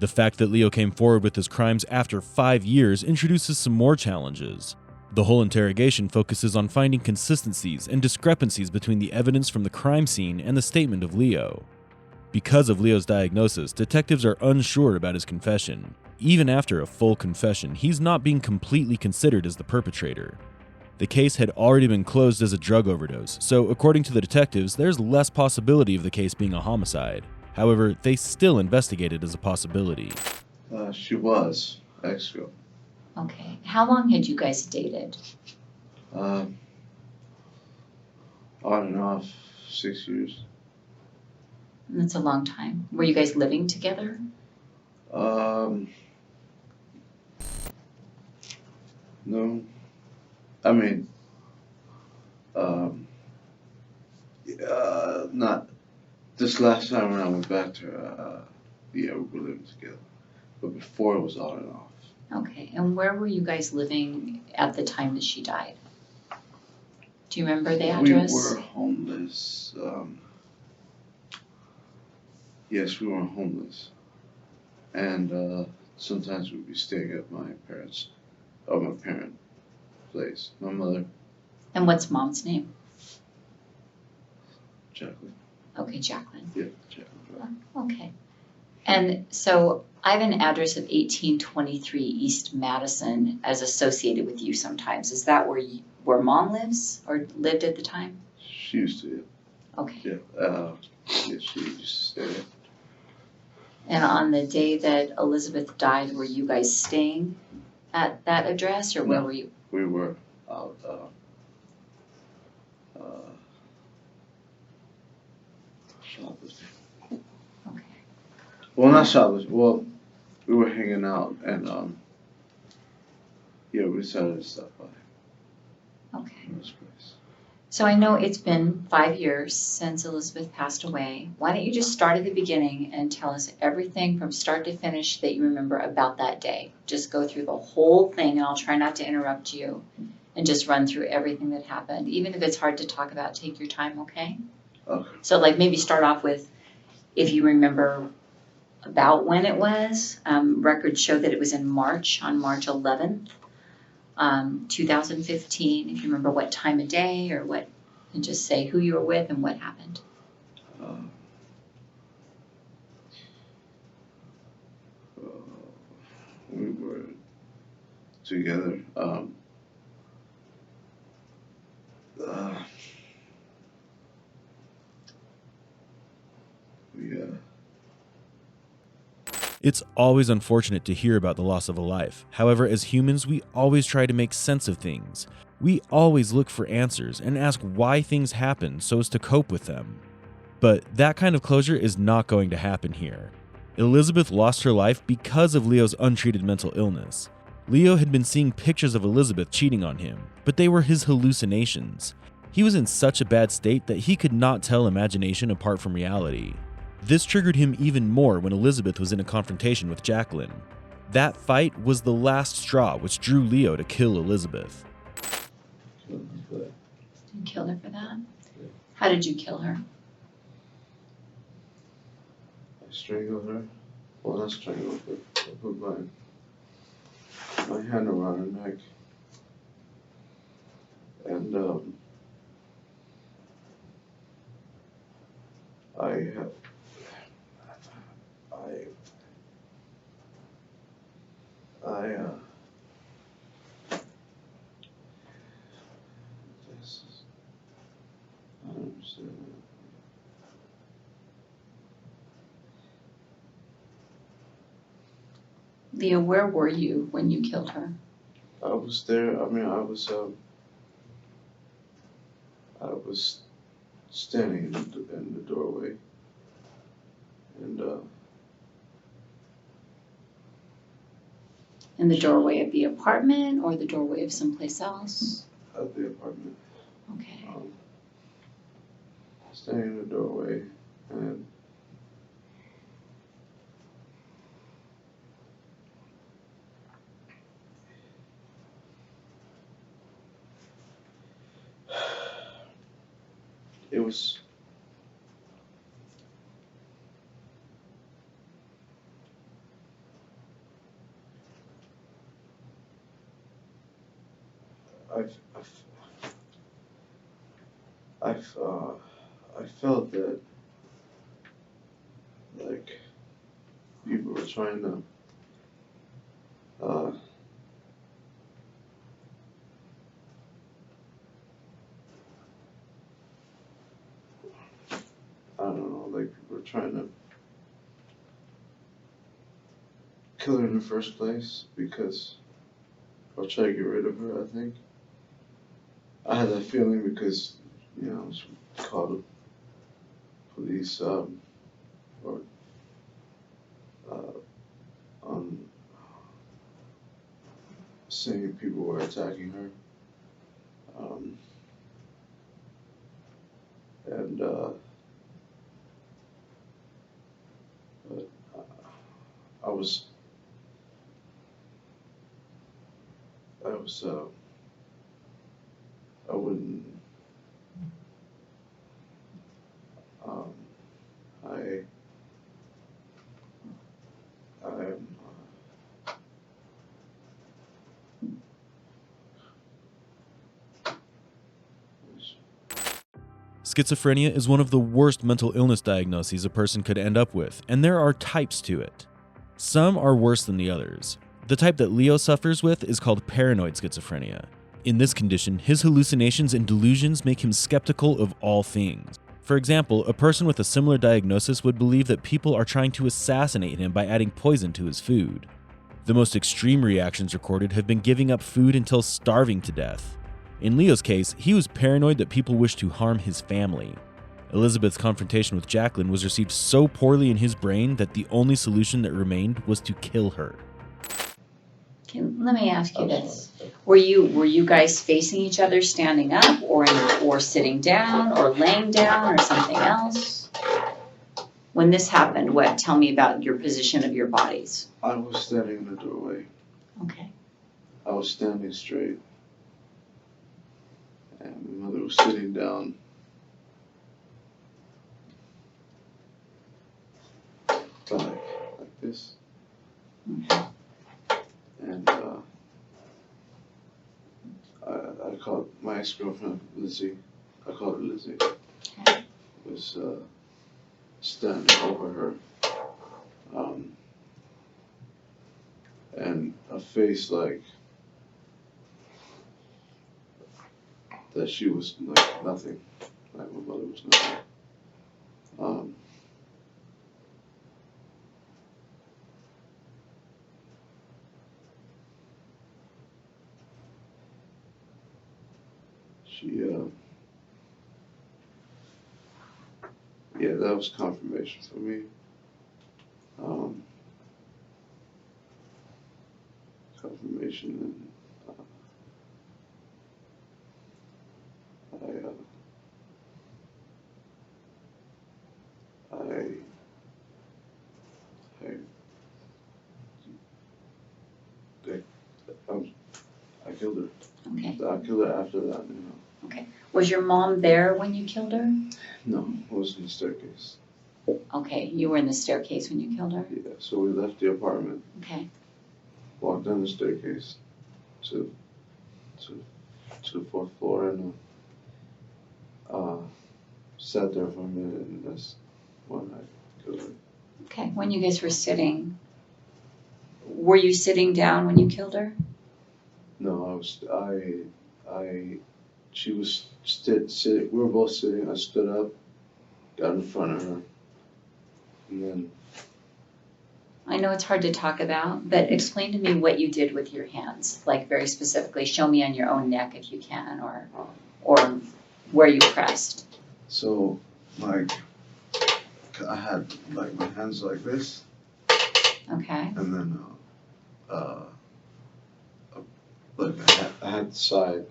The fact that Leo came forward with his crimes after 5 years introduces some more challenges. The whole interrogation focuses on finding consistencies and discrepancies between the evidence from the crime scene and the statement of Leo. Because of Leo's diagnosis, detectives are unsure about his confession. Even after a full confession, he's not being completely considered as the perpetrator. The case had already been closed as a drug overdose, so according to the detectives, there's less possibility of the case being a homicide. However, they still investigate it as a possibility. She was ex-girl. Okay. How long had you guys dated? On and off, 6 years. That's a long time. Were you guys living together? No. I mean, not this last time when I went back to her, yeah, we were living together. But before it was on and off. Okay. And where were you guys living at the time that she died? Do you remember the address? We were homeless. Yes, we were homeless. And sometimes we'd be staying at my parents' place. My mother, And what's mom's name? Jacqueline. Okay, Jacqueline. Yeah, Jacqueline. Okay. And so I have an address of 1823 East Madison as associated with you sometimes. Is that where mom lives or lived at the time? She used to, yeah. Okay. Yeah, yeah, she used to stay there. And on the day that Elizabeth died, were you guys staying at that address or where were you? We were out, shoplifting. Okay. Well, not shoplifting. Well, we were hanging out and, yeah, we decided to stop by. Okay. This place. So I know it's been 5 years since Elizabeth passed away. Why don't you just start at the beginning and tell us everything from start to finish that you remember about that day? Just go through the whole thing, and I'll try not to interrupt you, and just run through everything that happened. Even if it's hard to talk about, take your time, okay? Okay. So like maybe start off with, if you remember about when it was. Records show that it was in March, on March 11th. 2015, if you remember what time of day or what, and just say who you were with and what happened. We were together. It's always unfortunate to hear about the loss of a life. However, as humans, we always try to make sense of things. We always look for answers and ask why things happen so as to cope with them. But that kind of closure is not going to happen here. Elizabeth lost her life because of Leo's untreated mental illness. Leo had been seeing pictures of Elizabeth cheating on him, but they were his hallucinations. He was in such a bad state that he could not tell imagination apart from reality. This triggered him even more when Elizabeth was in a confrontation with Jacqueline. That fight was the last straw which drew Leo to kill Elizabeth. You killed her for that? How did you kill her? I strangled her. Well, not strangled, but I put my hand around her neck. And I don't understand. Leo, where were you when you killed her? I was there. I mean, I was standing in the doorway, and In the doorway of the apartment or the doorway of someplace else? at the apartment. Okay. Standing in the doorway, and it was. I felt that, like, people were trying to, I don't know, like, people were trying to kill her in the first place because, or try to get rid of her, I think. I had that feeling because, you know, she called the police, saying people were attacking her. And but I wouldn't, Schizophrenia is one of the worst mental illness diagnoses a person could end up with, and there are types to it. Some are worse than the others. The type that Leo suffers with is called paranoid schizophrenia. In this condition, his hallucinations and delusions make him skeptical of all things. For example, a person with a similar diagnosis would believe that people are trying to assassinate him by adding poison to his food. The most extreme reactions recorded have been giving up food until starving to death. In Leo's case, he was paranoid that people wished to harm his family. Elizabeth's confrontation with Jacqueline was received so poorly in his brain that the only solution that remained was to kill her. Let me ask you this. Were you guys facing each other standing up or sitting down or laying down or something else? When this happened, tell me about your position of your bodies. I was standing in the doorway. Okay. I was standing straight. And my mother was sitting down. Like this. Okay. And I called my ex-girlfriend Lizzie. I called her Lizzie. Okay. Was standing over her. And a face like that she was like nothing. Like my mother was nothing. Yeah, that was confirmation for me. Confirmation, and I killed her. Okay. I killed her after that, Okay. Was your mom there when you killed her? No, I was in the staircase. Okay, you were in the staircase when you killed her? Yeah, so we left the apartment. Okay. Walked down the staircase to the fourth floor and sat there for a minute, and that's when I killed her. Okay. When you guys were sitting, were you sitting down when you killed her? No, she was sitting, we were both sitting, I stood up, got in front of her, and then... I know it's hard to talk about, but explain to me what you did with your hands, like very specifically. Show me on your own neck if you can, or where you pressed. So, like, I had, like, my hands like this. Okay. And then, like, I had the side.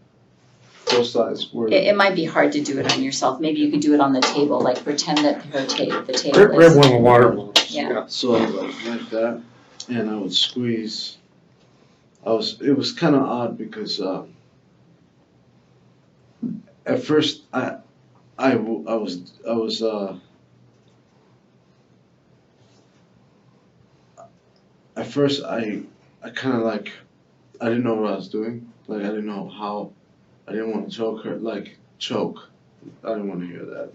Both sides were... It might be hard to do it on yourself. Maybe you could do it on the table, like pretend that the table is... Grab one of the water balloons. Yeah. So, like that, and I would squeeze. It was kind of odd because at first I kind of like, I didn't know what I was doing. Like, I didn't know how, I didn't want to choke her, like, choke. I didn't want to hear that.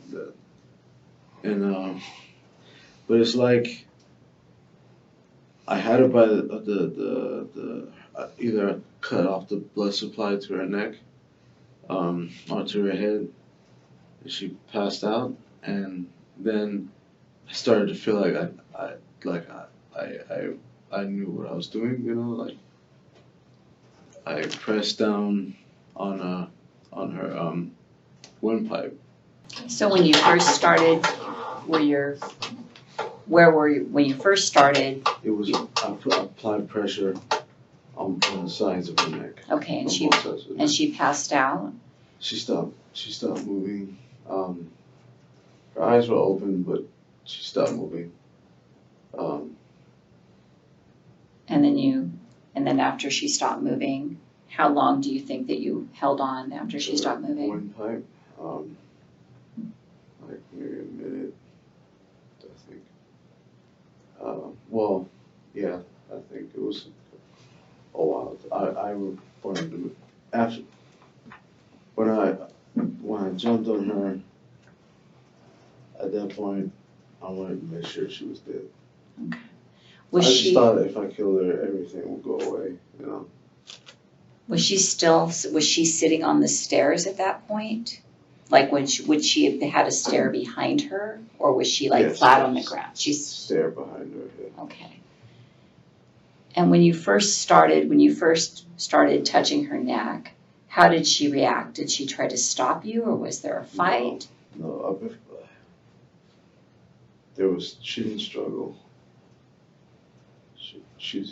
And, but it's like, I had her by either cut off the blood supply to her neck, or to her head, and she passed out, and then I started to feel like I knew what I was doing, you know, like I pressed down on her windpipe. So when you first started, where were you when you first started? It was I applied pressure on the sides of her neck. Okay, and she passed out. She stopped moving. Her eyes were open, but she stopped moving. And then after she stopped moving, how long do you think that you held on after she stopped moving? Windpipe, like maybe a minute, I think. Well, yeah, I think it was a while. I wanted to, after when I jumped on her, at that point, I wanted to make sure she was dead. Okay. I just thought if I killed her, everything would go away, you know? Was she sitting on the stairs at that point? Like would she have had a stair behind her, or was she like flat on the ground? She's stair behind her. Yeah. Okay. And when you first started touching her neck, how did she react? Did she try to stop you, or was there a fight? No, she didn't struggle. She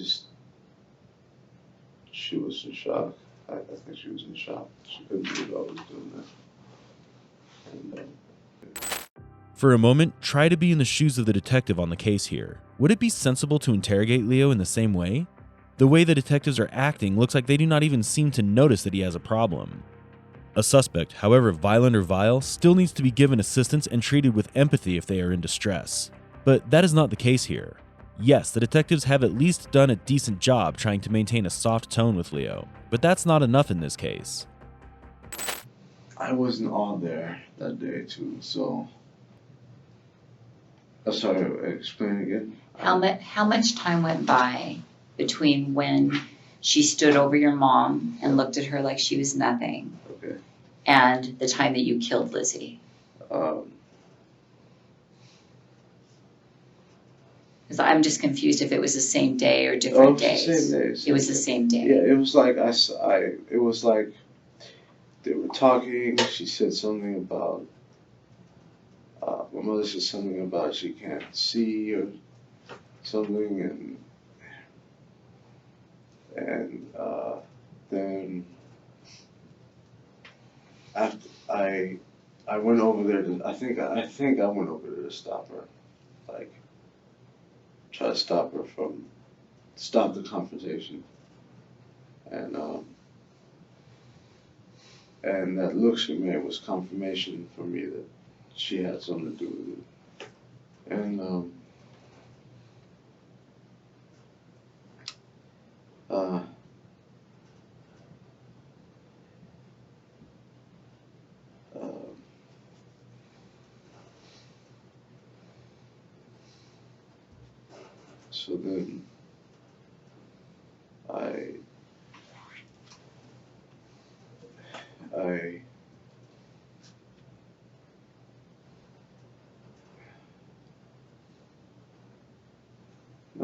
was in shock. I think she was in shock. She couldn't believe I was doing that. And, For a moment, try to be in the shoes of the detective on the case here. Would it be sensible to interrogate Leo in the same way? The way the detectives are acting looks like they do not even seem to notice that he has a problem. A suspect, however violent or vile, still needs to be given assistance and treated with empathy if they are in distress. But that is not the case here. Yes, the detectives have at least done a decent job trying to maintain a soft tone with Leo, but that's not enough in this case. I wasn't all there that day too, so... Sorry, explain again. How much time went by between when she stood over your mom and looked at her like she was nothing, okay, and the time that you killed Lizzie? Because I'm just confused if it was the same day or different days. Same day. It was the same day. Yeah, it was like it was like they were talking. She said something about my mother said something about she can't see or something, and then after I went over there to I think I went over there to stop her, like try to stop the confrontation, and that look she made was confirmation for me that she had something to do with it, and so then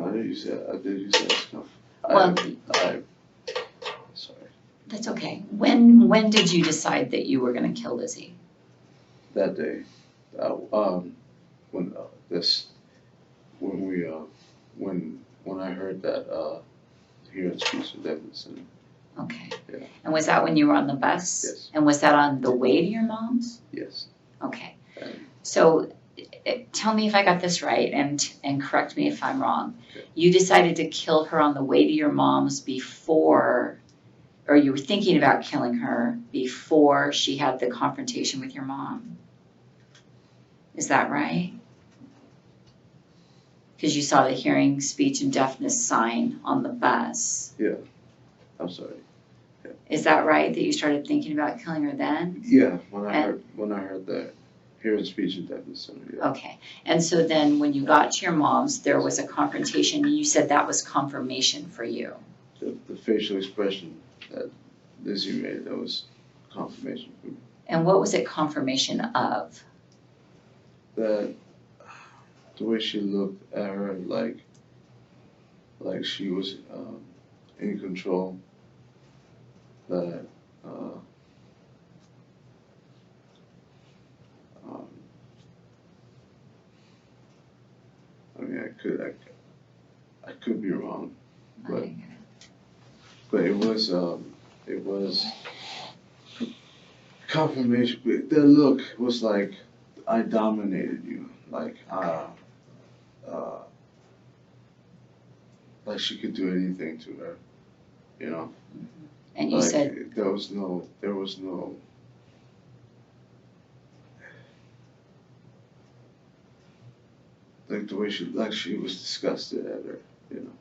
I did use that stuff. Well, sorry. That's okay. When did you decide that you were going to kill Lizzie? That day, when I heard that hearing speech and evidence. Okay. Yeah. And was that when you were on the bus? Yes. And was that on the way to your mom's? Yes. Okay. So tell me if I got this right, and correct me if I'm wrong. Okay. You decided to kill her on the way to your mom's before, or you were thinking about killing her before she had the confrontation with your mom. Is that right? Because you saw the hearing, speech, and deafness sign on the bus. Yeah. I'm sorry. Yeah. Is that right, that you started thinking about killing her then? Yeah, when I heard that hearing, speech, and deafness. Yeah. Okay. And so then when you got to your mom's, there was a confrontation, and you said that was confirmation for you. The facial expression that Lizzie made, that was confirmation for me. And what was it confirmation of? That the way she looked at her, like she was in control. That I mean, I could be wrong, but it was confirmation. The look was like I dominated you, like she could do anything to her, you know. And you said there was no like the way she was disgusted at her, you know.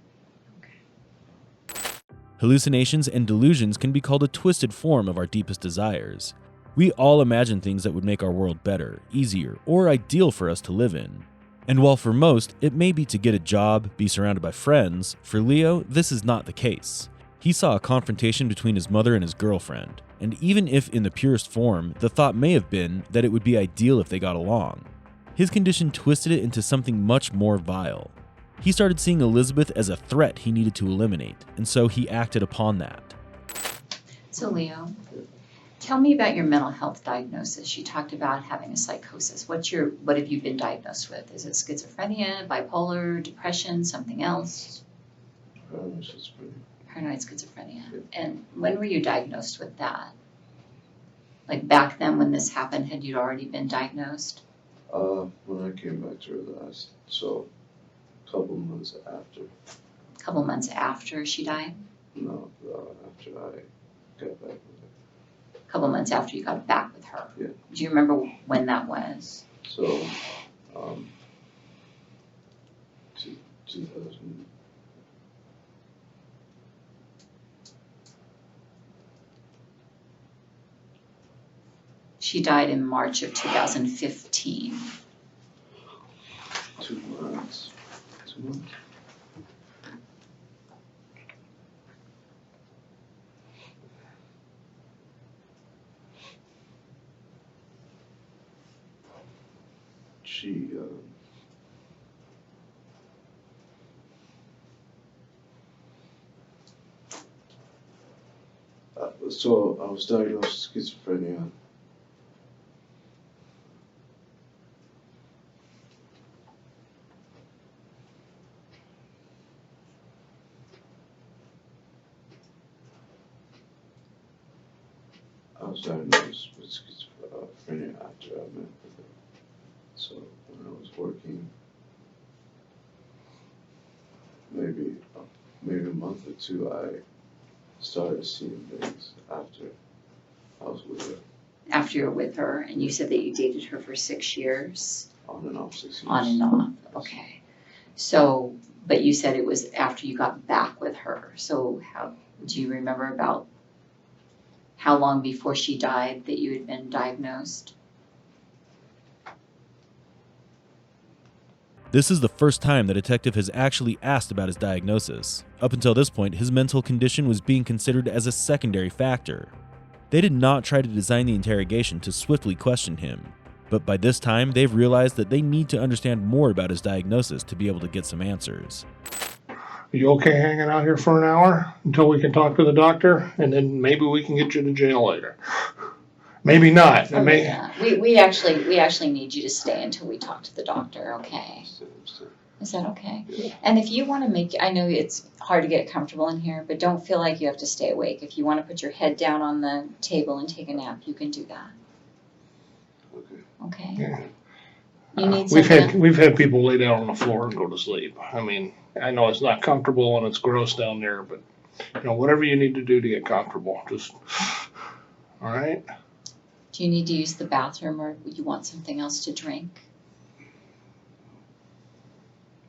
Hallucinations and delusions can be called a twisted form of our deepest desires. We all imagine things that would make our world better, easier, or ideal for us to live in. And while for most, it may be to get a job, be surrounded by friends, for Leo, this is not the case. He saw a confrontation between his mother and his girlfriend, and even if in the purest form, the thought may have been that it would be ideal if they got along, his condition twisted it into something much more vile. He started seeing Elizabeth as a threat he needed to eliminate, and so he acted upon that. So Leo, tell me about your mental health diagnosis. You talked about having a psychosis. What have you been diagnosed with? Is it schizophrenia, bipolar, depression, something else? Paranoid schizophrenia. Yeah. And when were you diagnosed with that? Like back then when this happened, had you already been diagnosed? When I came back to her last, so a couple months after. A couple months after she died? No, after I got back with her. A couple months after you got back with her? Yeah. Do you remember when that was? So, 2000. She died in March of 2015. 2 months. 2 months. So I was diagnosed with schizophrenia. I was diagnosed with schizophrenia after I met with her. So when I was working, maybe a month or two, I started seeing things after I was with her. After you were with her, and you said that you dated her for 6 years? On and off 6 years. On and off, okay. So, but you said it was after you got back with her. So do you remember about how long before she died that you had been diagnosed? This is the first time the detective has actually asked about his diagnosis. Up until this point, his mental condition was being considered as a secondary factor. They did not try to design the interrogation to swiftly question him, but by this time, they've realized that they need to understand more about his diagnosis to be able to get some answers. Are you okay hanging out here for an hour until we can talk to the doctor, and then maybe we can get you to jail later? Maybe not. Yeah. We actually need you to stay until we talk to the doctor, okay? Is that okay? Yeah. And if you want to I know it's hard to get comfortable in here, but don't feel like you have to stay awake. If you want to put your head down on the table and take a nap, you can do that. Okay? Yeah. You need something? We've had people lay down on the floor and go to sleep. I mean, I know it's not comfortable and it's gross down there, but whatever you need to do to get comfortable, just all right? Do you need to use the bathroom, or would you want something else to drink?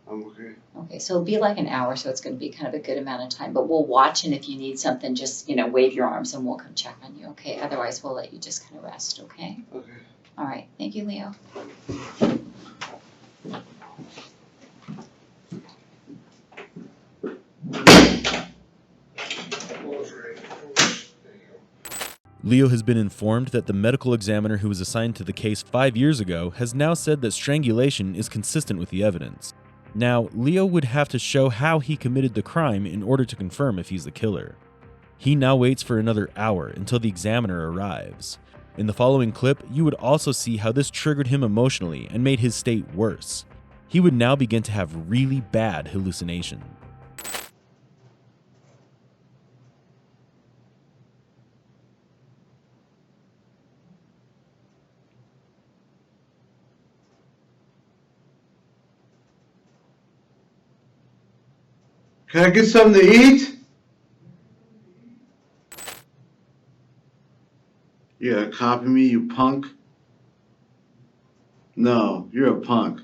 I'm okay. Okay, so it'll be like an hour, so it's going to be kind of a good amount of time. But we'll watch, and if you need something, just, wave your arms and we'll come check on you, okay? Otherwise, we'll let you just kind of rest, okay? Okay. All right. Thank you, Leo. Leo has been informed that the medical examiner who was assigned to the case 5 years ago has now said that strangulation is consistent with the evidence. Now, Leo would have to show how he committed the crime in order to confirm if he's the killer. He now waits for another hour until the examiner arrives. In the following clip, you would also see how this triggered him emotionally and made his state worse. He would now begin to have really bad hallucinations. Can I get something to eat? You gotta copy me, you punk? No, you're a punk.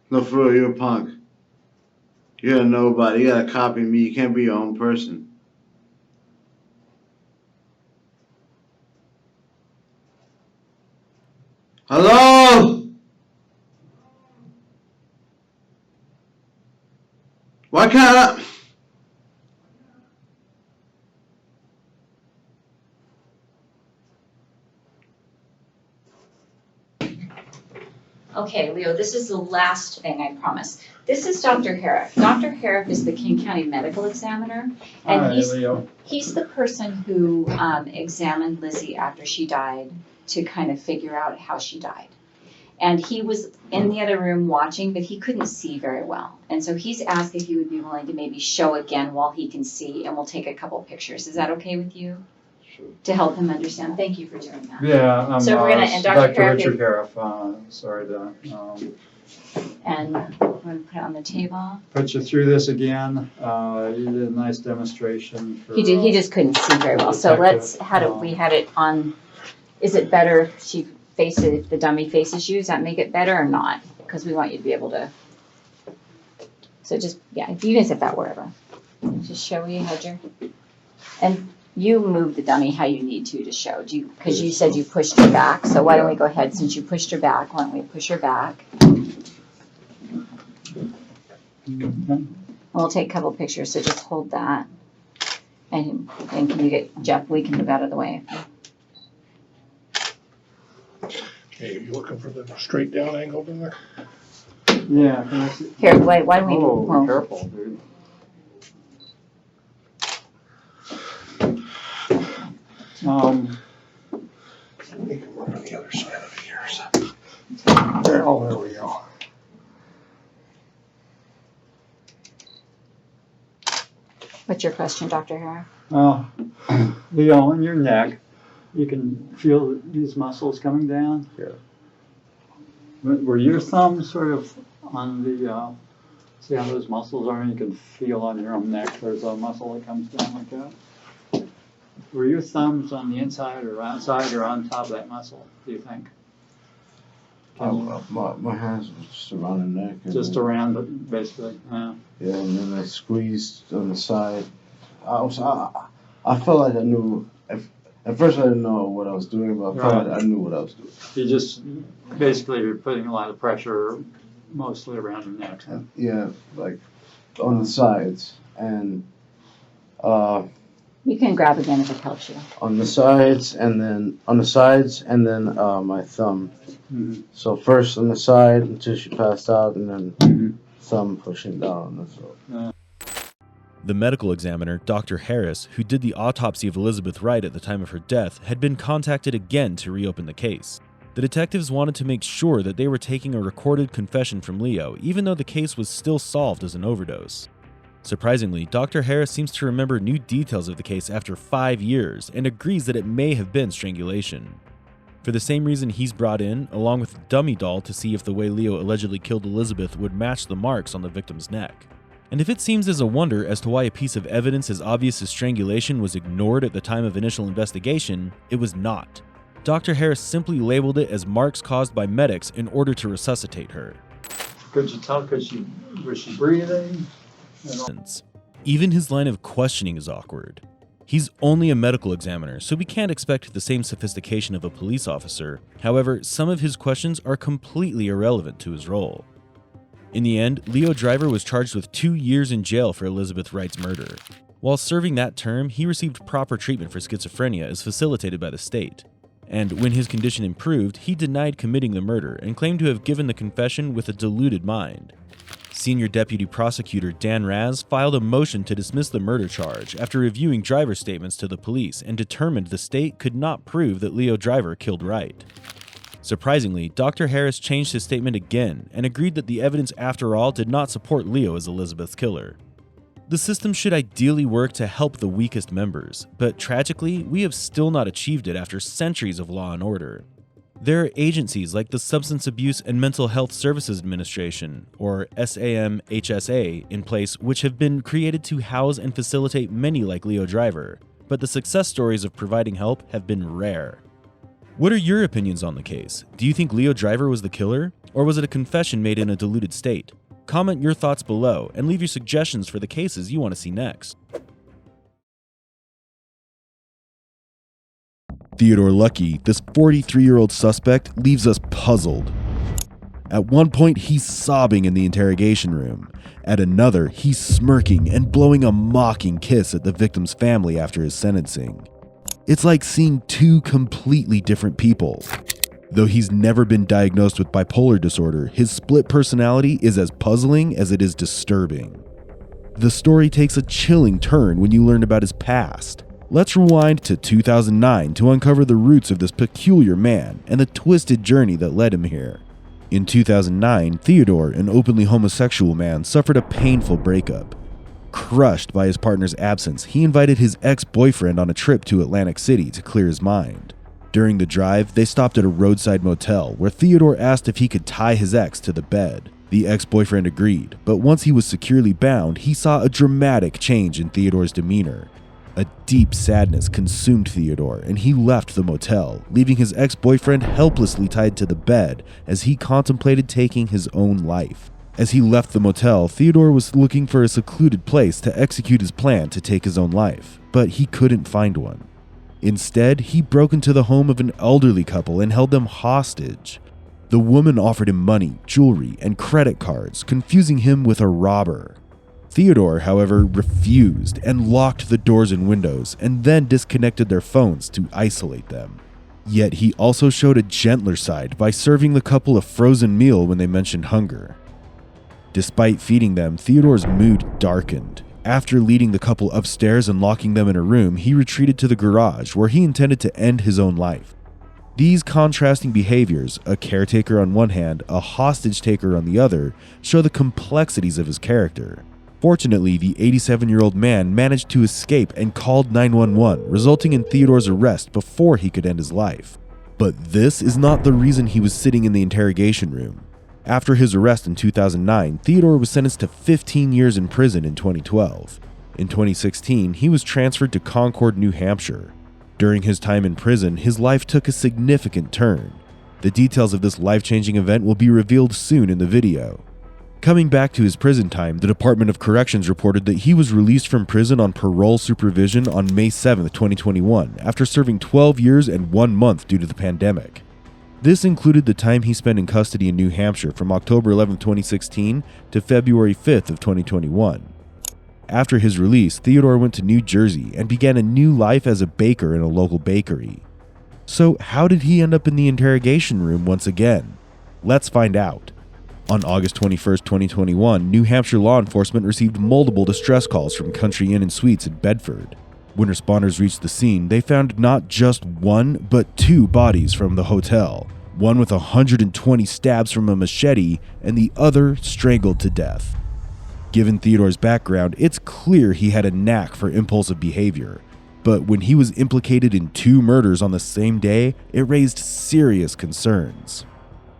No, for real, you're a punk. You're a nobody. You gotta copy me. You can't be your own person. Hello? Why can't I? Okay, Leo, this is the last thing, I promise. This is Dr. Herrick. Dr. Herrick is the King County Medical Examiner, and Hi, Leo. he's the person who examined Lizzie after she died to kind of figure out how she died. And he was in the other room watching, but he couldn't see very well. And so he's asked if you would be willing to maybe show again while he can see, and we'll take a couple pictures. Is that okay with you? Sure. To help him understand. Thank you for doing that. Yeah, So we're gonna- and Dr. Dr. Harrop- Richard Harrop, sorry to And we're going to put it on the table. put you through this again. You did a nice demonstration for. He did. He just couldn't see very well. So let's. We had it on. Is it better if she faces the dummy faces you? Does that make it better or not? Because we want you to be able to. So just you can set that wherever. Just show you had your. And you move the dummy how you need to show. Because you said you pushed her back. So why don't we go ahead, since you pushed her back? Why don't we push her back? We'll take a couple pictures, so just hold that. And can you get Jeff, we can move out of the way. Okay, you looking for the straight down angle in there? Yeah. Can I see? Here, wait, why don't we? Oh, well, careful, dude. We can work on the other side of it here. So. There we go. What's your question, Dr. Hare? Well, Leo, on your neck, you can feel these muscles coming down. Yeah. Were your thumbs sort of on the, see how those muscles are? You can feel on your own neck, there's a muscle that comes down like that. Were your thumbs on the inside or outside or on top of that muscle, do you think? My hands were just around the neck. Just around it, basically, yeah. Yeah, and then I squeezed on the side. I felt like I knew. At first, I didn't know what I was doing, but I felt like I knew what I was doing. You just basically you're putting a lot of pressure, mostly around your neck. Huh? Yeah, like on the sides and. You can grab again if it helps you. On the sides and then my thumb. Mm-hmm. So first on the side until she passed out, and then thumb pushing down on the throat. The medical examiner, Dr. Harris, who did the autopsy of Elizabeth Wright at the time of her death, had been contacted again to reopen the case. The detectives wanted to make sure that they were taking a recorded confession from Leo, even though the case was still solved as an overdose. Surprisingly, Dr. Harris seems to remember new details of the case after 5 years and agrees that it may have been strangulation. For the same reason he's brought in, along with a dummy doll to see if the way Leo allegedly killed Elizabeth would match the marks on the victim's neck. And if it seems as a wonder as to why a piece of evidence as obvious as strangulation was ignored at the time of initial investigation, it was not. Dr. Harris simply labeled it as marks caused by medics in order to resuscitate her. Could you tell, was she breathing? Even his line of questioning is awkward. He's only a medical examiner, so we can't expect the same sophistication of a police officer. However, some of his questions are completely irrelevant to his role. In the end, Leo Driver was charged with 2 years in jail for Elizabeth Wright's murder. While serving that term, he received proper treatment for schizophrenia as facilitated by the state. And when his condition improved, he denied committing the murder and claimed to have given the confession with a deluded mind. Senior Deputy Prosecutor Dan Raz filed a motion to dismiss the murder charge after reviewing Driver's statements to the police and determined the state could not prove that Leo Driver killed Wright. Surprisingly, Dr. Harris changed his statement again and agreed that the evidence after all did not support Leo as Elizabeth's killer. The system should ideally work to help the weakest members, but tragically, we have still not achieved it after centuries of law and order. There are agencies like the Substance Abuse and Mental Health Services Administration, or SAMHSA, in place which have been created to house and facilitate many like Leo Driver, but the success stories of providing help have been rare. What are your opinions on the case? Do you think Leo Driver was the killer, or was it a confession made in a deluded state? Comment your thoughts below and leave your suggestions for the cases you want to see next. Theodore Luckey, this 43-year-old suspect, leaves us puzzled. At one point, he's sobbing in the interrogation room. At another, he's smirking and blowing a mocking kiss at the victim's family after his sentencing. It's like seeing two completely different people. Though he's never been diagnosed with bipolar disorder, his split personality is as puzzling as it is disturbing. The story takes a chilling turn when you learn about his past. Let's rewind to 2009 to uncover the roots of this peculiar man and the twisted journey that led him here. In 2009, Theodore, an openly homosexual man, suffered a painful breakup. Crushed by his partner's absence, he invited his ex-boyfriend on a trip to Atlantic City to clear his mind. During the drive, they stopped at a roadside motel where Theodore asked if he could tie his ex to the bed. The ex-boyfriend agreed, but once he was securely bound, he saw a dramatic change in Theodore's demeanor. A deep sadness consumed Theodore, and he left the motel, leaving his ex-boyfriend helplessly tied to the bed as he contemplated taking his own life. As he left the motel, Theodore was looking for a secluded place to execute his plan to take his own life, but he couldn't find one. Instead, he broke into the home of an elderly couple and held them hostage. The woman offered him money, jewelry, and credit cards, confusing him with a robber. Theodore, however, refused and locked the doors and windows, and then disconnected their phones to isolate them. Yet he also showed a gentler side by serving the couple a frozen meal when they mentioned hunger. Despite feeding them, Theodore's mood darkened. After leading the couple upstairs and locking them in a room, he retreated to the garage where he intended to end his own life. These contrasting behaviors, a caretaker on one hand, a hostage taker on the other, show the complexities of his character. Fortunately, the 87-year-old man managed to escape and called 911, resulting in Theodore's arrest before he could end his life. But this is not the reason he was sitting in the interrogation room. After his arrest in 2009, Theodore was sentenced to 15 years in prison in 2012. In 2016, he was transferred to Concord, New Hampshire. During his time in prison, his life took a significant turn. The details of this life-changing event will be revealed soon in the video. Coming back to his prison time, the Department of Corrections reported that he was released from prison on parole supervision on May 7, 2021, after serving 12 years and 1 month due to the pandemic. This included the time he spent in custody in New Hampshire from October 11, 2016 to February 5th of 2021. After his release, Theodore went to New Jersey and began a new life as a baker in a local bakery. So how did he end up in the interrogation room once again? Let's find out. On August 21, 2021, New Hampshire law enforcement received multiple distress calls from Country Inn & Suites in Bedford. When responders reached the scene, they found not just one, but two bodies from the hotel. One with 120 stabs from a machete, and the other strangled to death. Given Theodore's background, it's clear he had a knack for impulsive behavior. But when he was implicated in 2 murders on the same day, it raised serious concerns.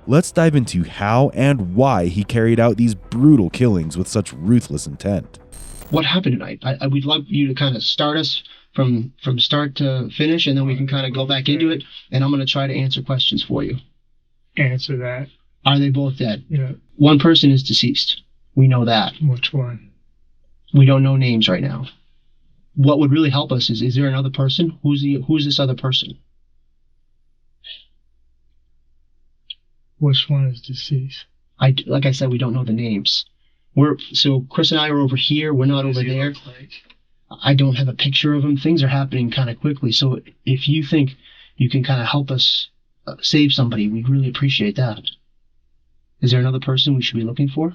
Let's dive into how and why he carried out these brutal killings with such ruthless intent. What happened tonight? I would love you to kind of start us from start to finish, and then we can kind of go back into it, and I'm going to try to answer questions for you. Answer that. Are they both dead? Yeah. One person is deceased. We know that. Which one? We don't know names right now. What would really help us is there another person? Who's this other person? Which one is deceased? Like I said, we don't know the names. So Chris and I are over here. We're not over there. I don't have a picture of him. Things are happening kind of quickly. So if you think you can kind of help us save somebody, we'd really appreciate that. Is there another person we should be looking for?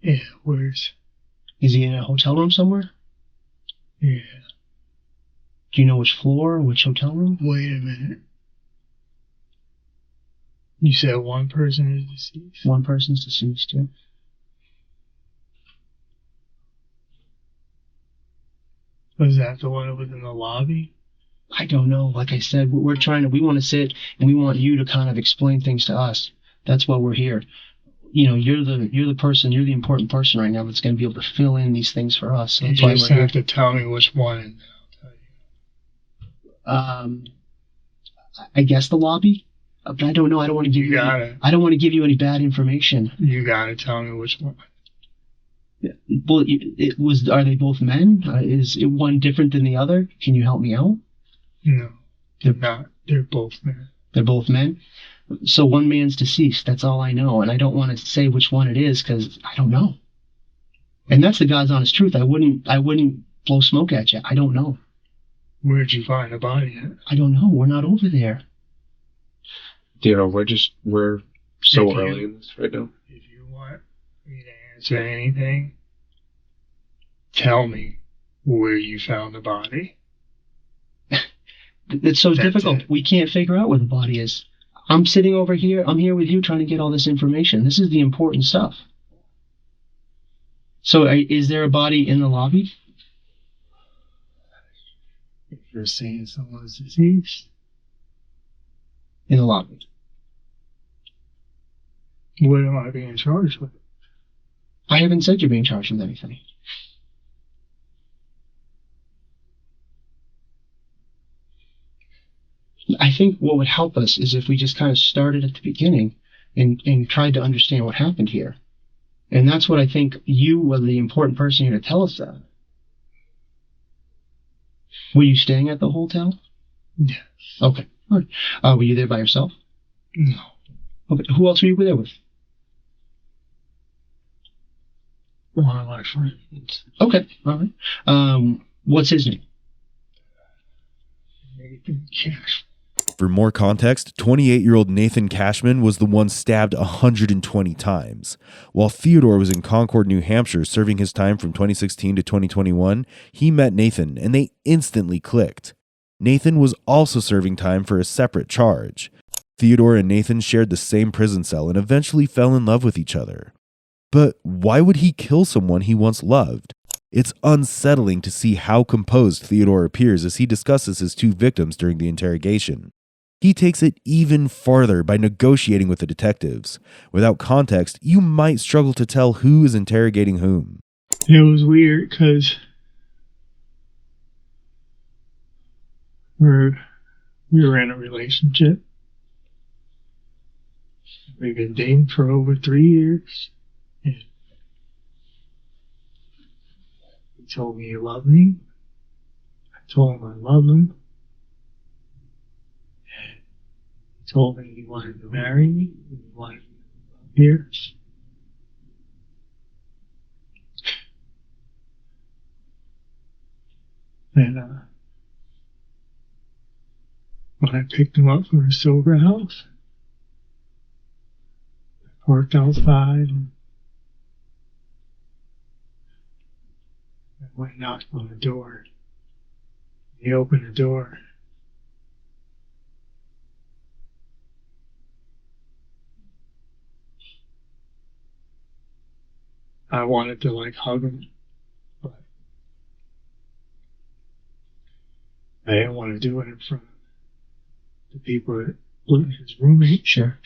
Yeah, where's? Is he in a hotel room somewhere? Yeah. Do you know which floor, which hotel room? Wait a minute. You said one person is deceased? One person's deceased, yeah. Was that the one that was in the lobby? I don't know. Like I said, we want to sit and we want you to kind of explain things to us. That's why we're here. You know, you're the person, you're the important person right now that's going to be able to fill in these things for us. So You just have to tell me which one, and I'll tell you. I guess the lobby. But I don't know. I don't want to give you. I don't want to give you any bad information. You gotta tell me which one. Well, are they both men? Is it one different than the other? Can you help me out? No, they're not. They're both men. They're both men? So one man's deceased. That's all I know. And I don't want to say which one it is because I don't know. And that's the God's honest truth. I wouldn't blow smoke at you. I don't know. Where'd you find the body at? I don't know. We're not over there. Theodore, we're so early in this right now. If you want me to answer anything, tell me where you found the body. It's so difficult. We can't figure out where the body is. I'm sitting over here. I'm here with you trying to get all this information. This is the important stuff. So is there a body in the lobby? If you're saying someone's deceased. In the lobby. What am I being charged with? I haven't said you're being charged with anything. I think what would help us is if we just kind of started at the beginning and tried to understand what happened here. And that's what I think you were the important person here to tell us that. Were you staying at the hotel? Yes. Okay. All right. Were you there by yourself? No. Okay. Who else were you there with? One of my friends. Okay. All right. What's his name? Nathan Cash. For more context, 28-year-old Nathan Cashman was the one stabbed 120 times. While Theodore was in Concord, New Hampshire, serving his time from 2016 to 2021, he met Nathan, and they instantly clicked. Nathan was also serving time for a separate charge. Theodore and Nathan shared the same prison cell and eventually fell in love with each other. But why would he kill someone he once loved? It's unsettling to see how composed Theodore appears as he discusses his two victims during the interrogation. He takes it even farther by negotiating with the detectives. Without context, you might struggle to tell who is interrogating whom. It was weird because we were in a relationship. We've been dating for over 3 years. And he told me he loved me. I told him I loved him. He told me he wanted to marry me. He wanted me here. And when I picked him up from the Silver House, I parked outside and I went and knocked on the door. He opened the door. I wanted to hug him, but I didn't want to do it in front of the people that lived his roommate. Sure.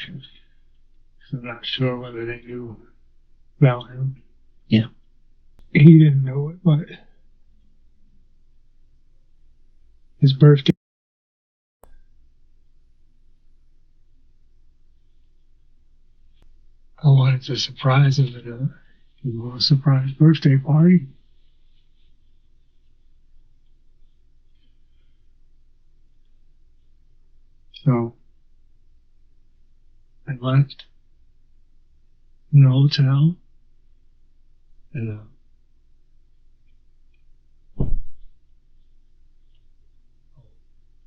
So I'm not sure whether they knew about him. Yeah. He didn't know it, but his birthday. I wanted to surprise him at a surprise birthday party. So I left the hotel and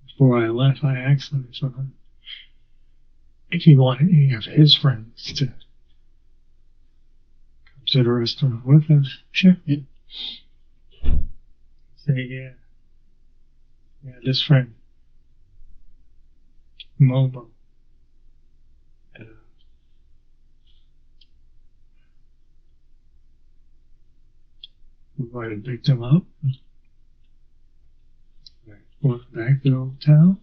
before I left, I asked him if he wanted any of his friends to come to the restaurant with us. Sure. Yeah. Say yeah. Yeah, this friend, Momo. We might have picked him up. Walked back to the hotel.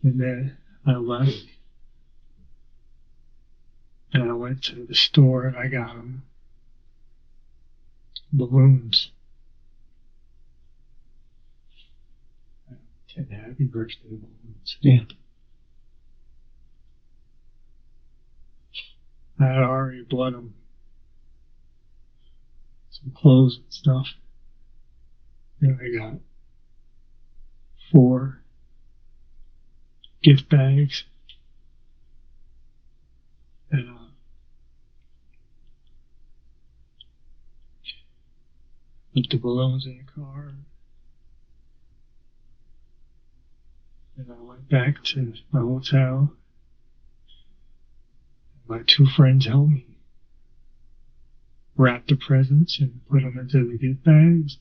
And then I left. And I went to the store and I got him balloons. 10 happy birthday balloons. Yeah. I had already bled them some clothes and stuff. And I got 4 gift bags. And put the balloons in the car. And I went back to my hotel. My 2 friends helped me wrap the presents and put them into the gift bags.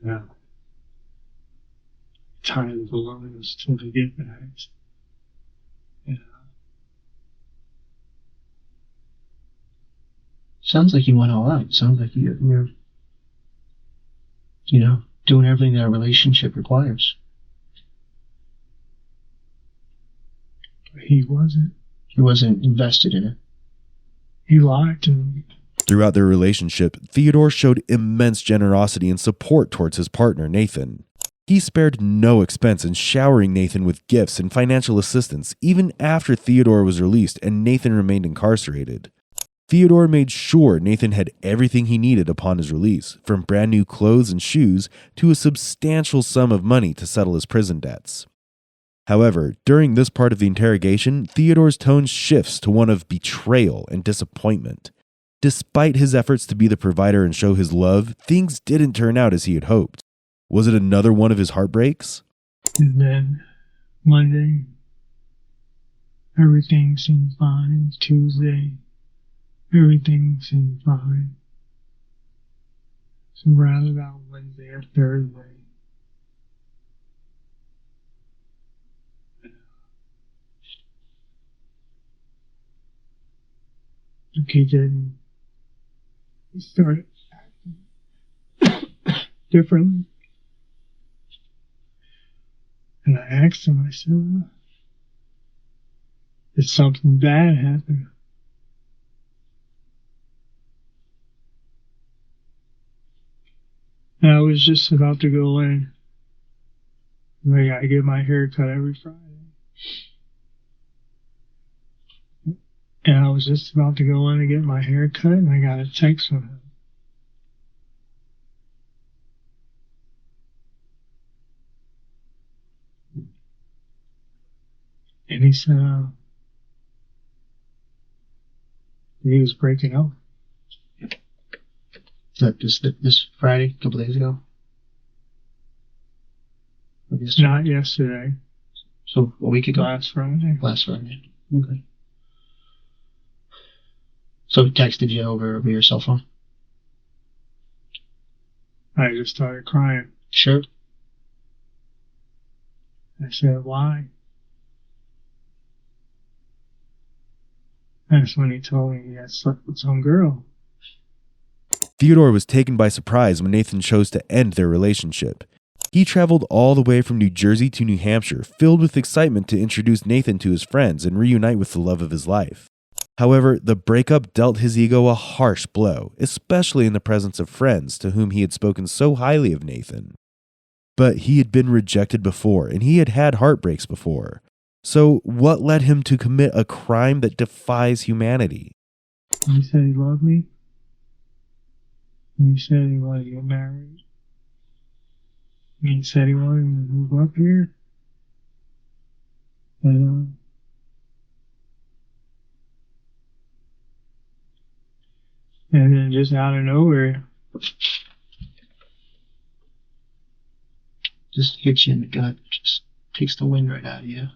And tie the balloons to the gift bags. And, sounds like you went all out. Sounds like you're, doing everything that a relationship requires. he wasn't. He wasn't invested in it. He lied to me. Throughout their relationship, Theodore showed immense generosity and support towards his partner, Nathan. He spared no expense in showering Nathan with gifts and financial assistance, even after Theodore was released and Nathan remained incarcerated. Theodore made sure Nathan had everything he needed upon his release, from brand new clothes and shoes to a substantial sum of money to settle his prison debts. However, during this part of the interrogation, Theodore's tone shifts to one of betrayal and disappointment. Despite his efforts to be the provider and show his love, things didn't turn out as he had hoped. Was it another one of his heartbreaks? And then Monday, everything seemed fine. Tuesday, everything seemed fine. So round about Wednesday or Thursday, he didn't. He started acting differently. And I asked him, I said, did something bad happen? And I was just about to go in. I gotta get my hair cut every Friday. And I was just about to go in and get my hair cut, and I got a text from him. And he said he was breaking up. Is that this Friday, a couple days ago? Not yesterday. So a week ago? Last Friday. Last Friday. Okay. So he texted you over your cell phone? I just started crying. Sure. I said, why? That's when he told me he had slept with some girl. Theodore was taken by surprise when Nathan chose to end their relationship. He traveled all the way from New Jersey to New Hampshire, filled with excitement to introduce Nathan to his friends and reunite with the love of his life. However, the breakup dealt his ego a harsh blow, especially in the presence of friends to whom he had spoken so highly of Nathan. But he had been rejected before, and he had had heartbreaks before. So what led him to commit a crime that defies humanity? He said he loved me. And he said he wanted to get married. And he said he wanted me to move up here. And then just out of nowhere, just hits you in the gut, just takes the wind right out of you.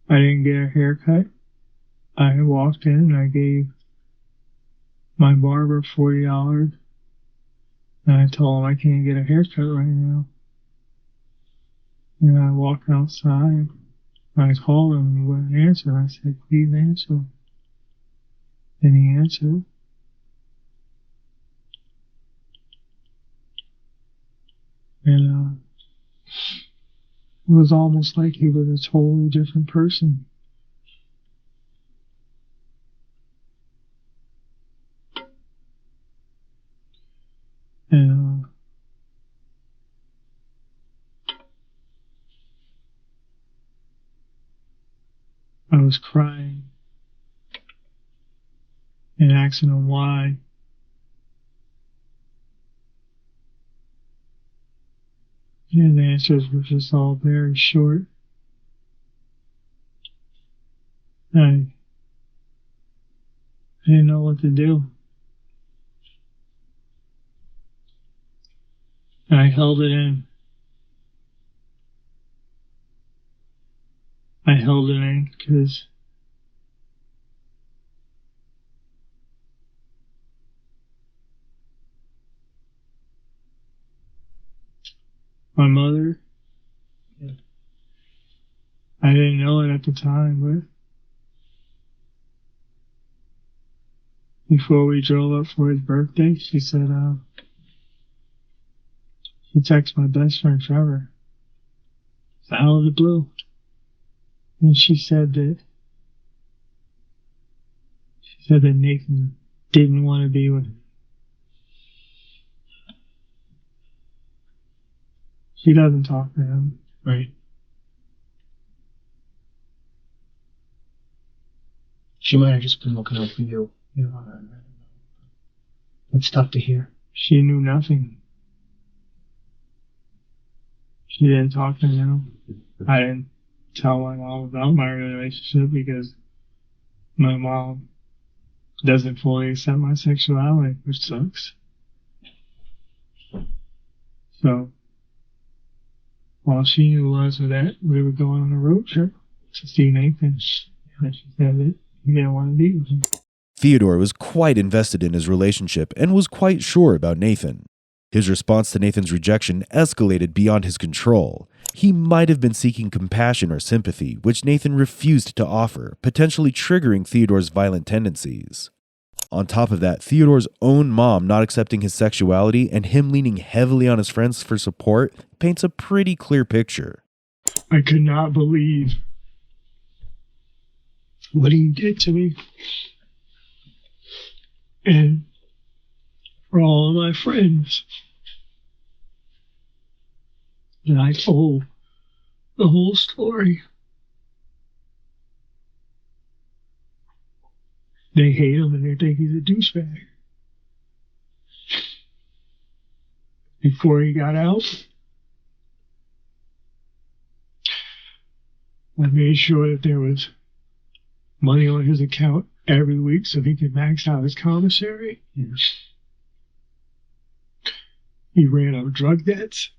I didn't get a haircut. I walked in and I gave my barber $40. And I told him I can't get a haircut right now. And I walked outside. I called him and he wouldn't answer. I said, please answer. And he answered. And it was almost like he was a totally different person. And I was crying. and asking him why. And the answers were just all very short. I didn't know what to do. I held it in. I held it in because my mother, I didn't know it at the time, but before we drove up for his birthday, she said, she texted my best friend Trevor, out of the blue. And she said that Nathan didn't want to be with him. She doesn't talk to him. Right. She might have just been looking out for you. You know, it's tough to hear. She knew nothing. She didn't talk to him. I didn't tell my mom about my relationship because my mom doesn't fully accept my sexuality, which sucks. So, all she knew was that we were going on a road trip to see Nathan, and she said that he didn't want to be with him. Theodore was quite invested in his relationship and was quite sure about Nathan. His response to Nathan's rejection escalated beyond his control. He might have been seeking compassion or sympathy, which Nathan refused to offer, potentially triggering Theodore's violent tendencies. On top of that, Theodore's own mom not accepting his sexuality and him leaning heavily on his friends for support paints a pretty clear picture. I could not believe what he did to me. And for all of my friends that I told the whole story, they hate him and they think he's a douchebag. Before he got out, I made sure that there was money on his account every week so he could max out his commissary. Yes. He ran up drug debts.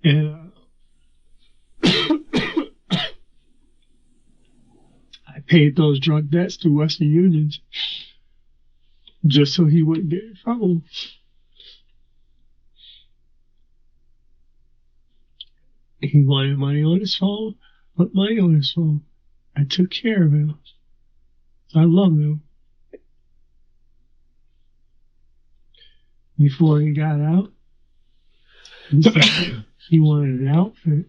And I paid those drug debts to Western Union just so he wouldn't get in trouble. He wanted money on his phone, put money on his phone. I took care of him. I love him. Before he got out, he wanted an outfit.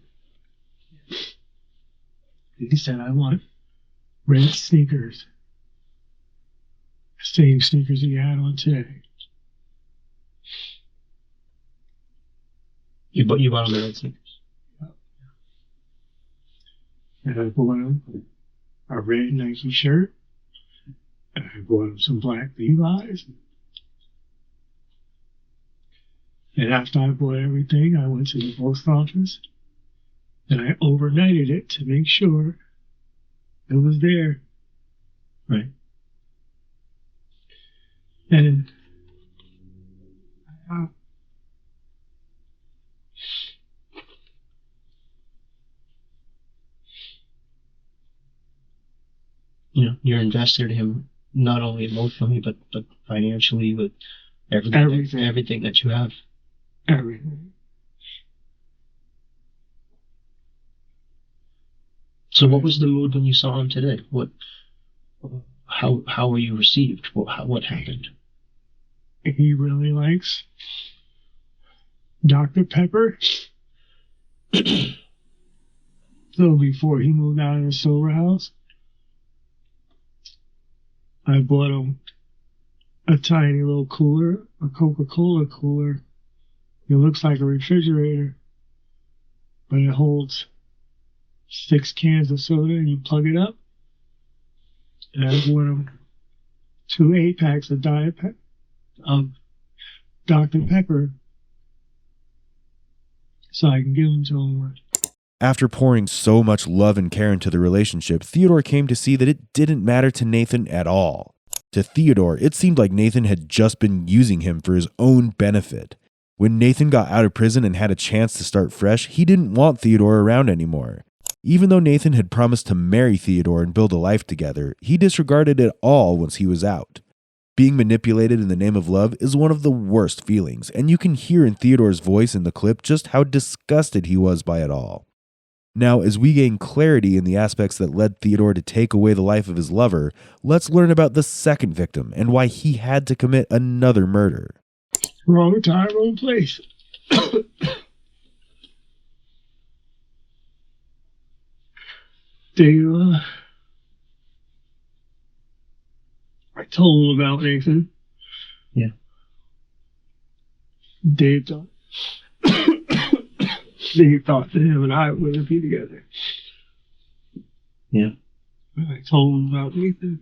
He said, I want red sneakers. Same sneakers he had on today. You bought him the red sneakers? And I bought him a red Nike shirt. And I bought him some black Levi's. And after I bought everything, I went to the post office and I overnighted it to make sure it was there. Right. And you're invested in him not only emotionally but financially with everything that you have. Everything. So what was the mood when you saw him today? How were you received? What happened? He really likes Dr. Pepper. So before he moved out of the sober house, I bought him a tiny little cooler, a Coca-Cola cooler. It looks like a refrigerator, but it holds 6 cans of soda and you plug it up and I bought him 2 8-packs of Dr. Pepper so I can give them to him. After pouring so much love and care into the relationship, Theodore came to see that it didn't matter to Nathan at all. To Theodore, it seemed like Nathan had just been using him for his own benefit. When Nathan got out of prison and had a chance to start fresh, he didn't want Theodore around anymore. Even though Nathan had promised to marry Theodore and build a life together, he disregarded it all once he was out. Being manipulated in the name of love is one of the worst feelings, and you can hear in Theodore's voice in the clip just how disgusted he was by it all. Now, as we gain clarity in the aspects that led Theodore to take away the life of his lover, let's learn about the second victim and why he had to commit another murder. Wrong time, wrong place. I told him about Nathan. Yeah. Dave thought that him and I wouldn't be together. Yeah. I told him about Nathan.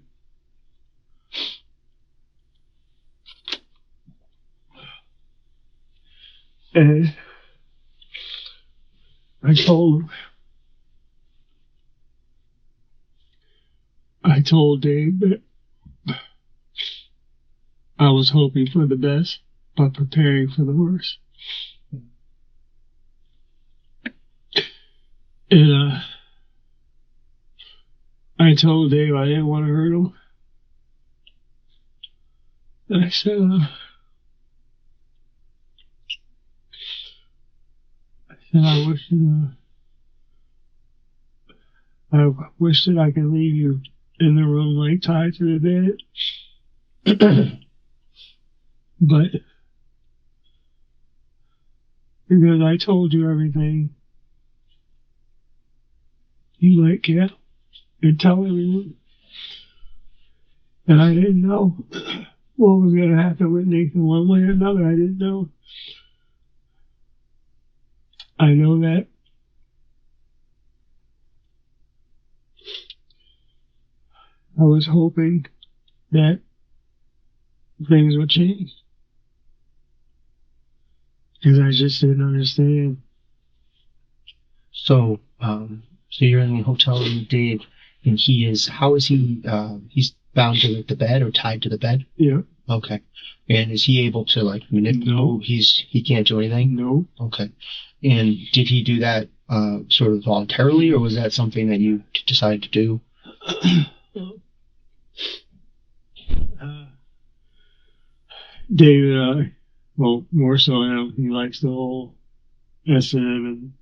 And I told Dave that I was hoping for the best, but preparing for the worst. And I told Dave I didn't want to hurt him. And I said, I wish that I could leave you in the room like tied to the bed. But because I told you everything, you let get and tell everyone. And I didn't know what was going to happen with Nathan one way or another. I didn't know. I know that I was hoping that things would change. Because I just didn't understand. So you're in the hotel room with Dave, and how is he, he's bound to the bed or tied to the bed? Yeah. Okay. And is he able to manipulate? No. He can't do anything? No. Okay. And did he do that sort of voluntarily, or was that something that you decided to do? David and I, well, more so now, he likes the whole SM and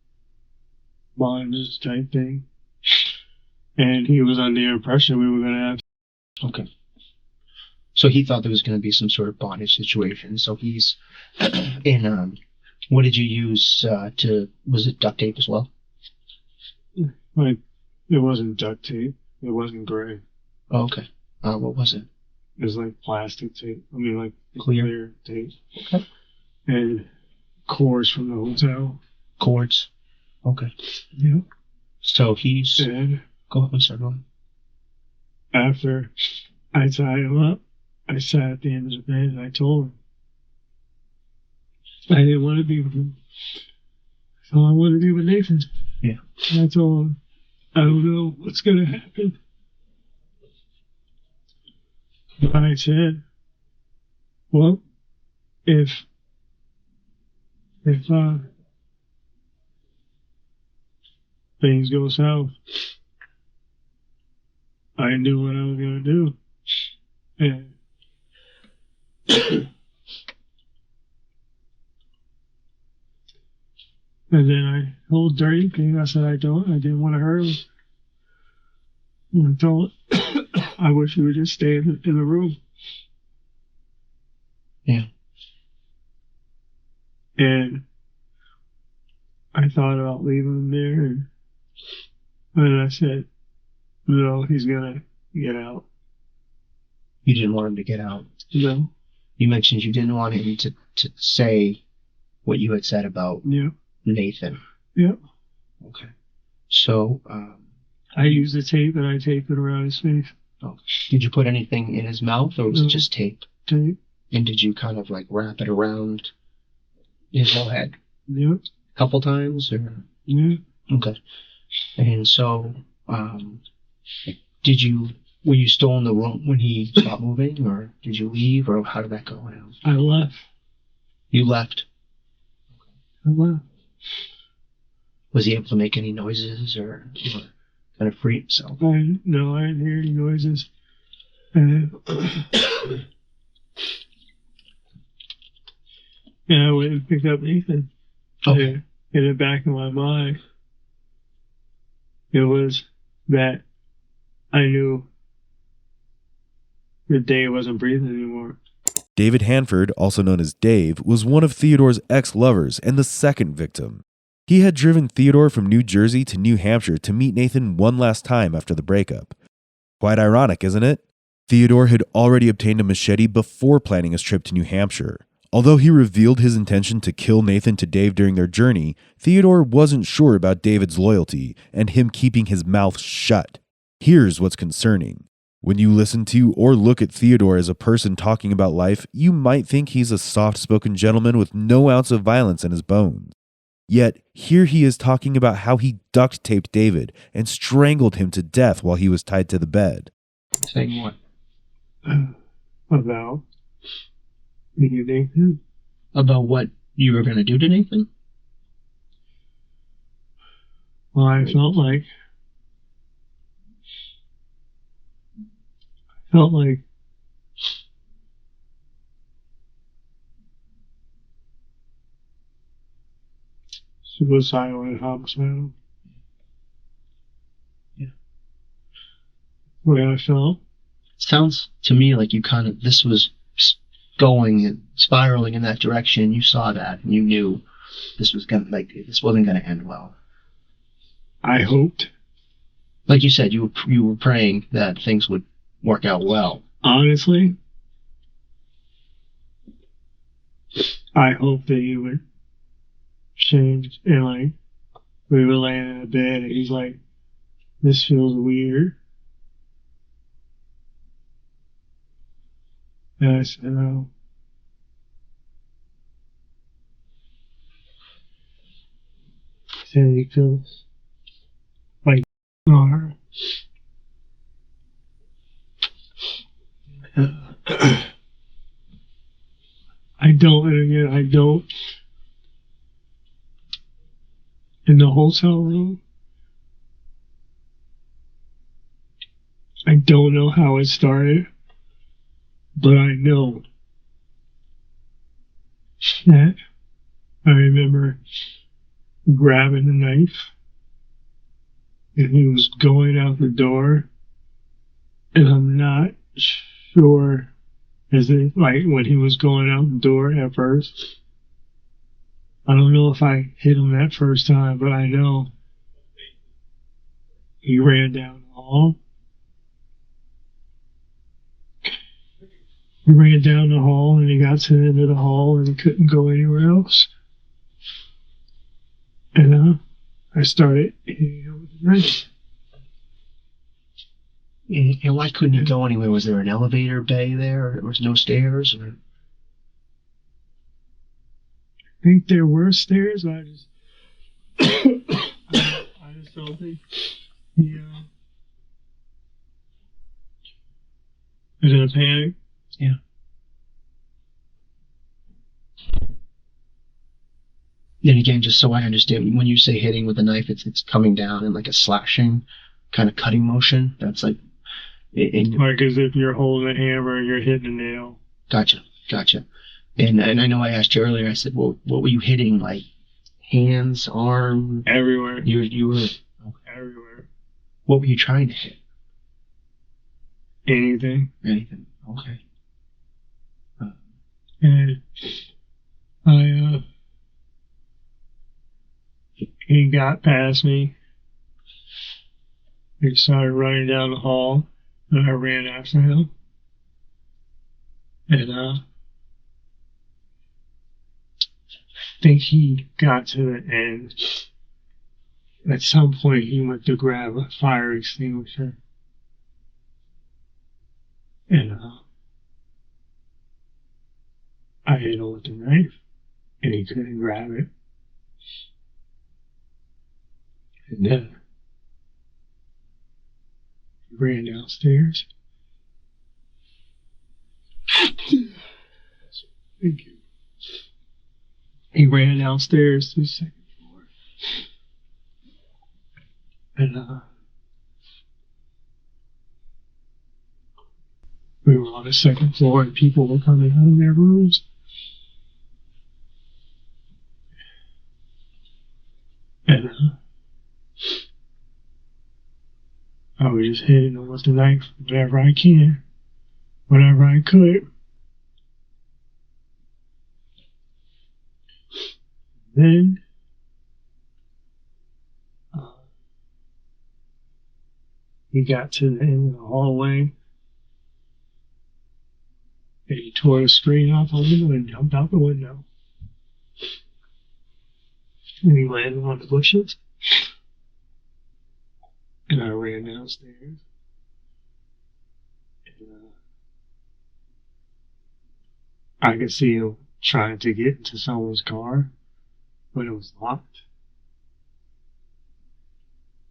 bondage type thing. And he was under the impression we were going to have. Okay. So he thought there was going to be some sort of bondage situation. So he's in, what did you use was it duct tape as well? It wasn't duct tape. It wasn't gray. Oh, okay. What was it? It was like plastic tape. I mean, like clear tape. Okay. And cords from the hotel. Cords? Okay. Yeah. So he's... And go ahead, start going. After I tied him up, I sat at the end of the bed and I told him I didn't want to be with him. So I wanted to be with Nathan. Yeah. And I told him, I don't know what's going to happen. But I said, well, if things go south, I knew what I was going to do. And then I told Dirty King, I said I didn't want to hurt him. And I told I wish he would just stay in the room. Yeah. And I thought about leaving him there, and then I said, no, he's gonna get out. You didn't want him to get out? No. You mentioned you didn't want him to say what you had said about Nathan. Yeah. Okay. So, I used the tape and I taped it around his face. Oh. Did you put anything in his mouth, or was it just tape? Tape. And did you kind of like wrap it around his whole head? Yeah. A couple times, or? Yeah. Okay. And so, were you still in the room when he stopped moving, or did you leave, or how did that go down? I left. You left? I left. Was he able to make any noises, or kind of free himself? No, I didn't hear any noises. And I went and picked up Nathan. Okay. In the back of my mind, it was that I knew that Dave wasn't breathing anymore. David Hanford, also known as Dave, was one of Theodore's ex-lovers and the second victim. He had driven Theodore from New Jersey to New Hampshire to meet Nathan one last time after the breakup. Quite ironic, isn't it? Theodore had already obtained a machete before planning his trip to New Hampshire. Although he revealed his intention to kill Nathan to Dave during their journey, Theodore wasn't sure about David's loyalty and him keeping his mouth shut. Here's what's concerning. When you listen to or look at Theodore as a person talking about life, you might think he's a soft-spoken gentleman with no ounce of violence in his bones. Yet, here he is talking about how he duct-taped David and strangled him to death while he was tied to the bed. Saying what? About Nathan? About what you were going to do to Nathan? Well, I felt like suicidal and homicidal. Yeah. The way I felt. Sounds to me like you kind of, this was going and spiraling in that direction. You saw that and you knew this wasn't going to end well. I hoped. Like you said, you were praying that things would work out well. Honestly, I hoped that he would change and like we were laying in a bed and he's like, this feels weird. And I said, no. He said he feels like are. I don't in the hotel room, I don't know how it started, but I know that I remember grabbing the knife and he was going out the door, and I'm not sure is it like when he was going out the door at first. I don't know if I hit him that first time, but I know he ran down the hall. He ran down the hall and he got to the end of the hall and he couldn't go anywhere else. And I started hitting him with the knife. And why couldn't you go anywhere? Was there an elevator bay there, or there was no stairs? Or? I think there were stairs, but I just don't think he was in a panic. Yeah. And again, just so I understand, when you say hitting with a knife, it's coming down in like a slashing kind of cutting motion. That's like like as if you're holding a hammer and you're hitting a nail. Gotcha. And I know I asked you earlier, I said, well, what were you hitting? Like hands, arm? Everywhere. You were everywhere. What were you trying to hit? Anything. Okay. And he got past me. He started running down the hall, and I ran after him. And I think he got to the end. At some point, he went to grab a fire extinguisher. And I hit him with the knife, and he couldn't grab it. And then he ran downstairs. Thank you. He ran downstairs to the second floor. And we were on the second floor, and people were coming out of their rooms. And I was just hitting them with the knife whenever I can, whenever I could. Then he got to the end of the hallway, and he tore the screen off the window and jumped out the window. And he landed on the bushes. And I ran downstairs. And I could see him trying to get into someone's car, but it was locked.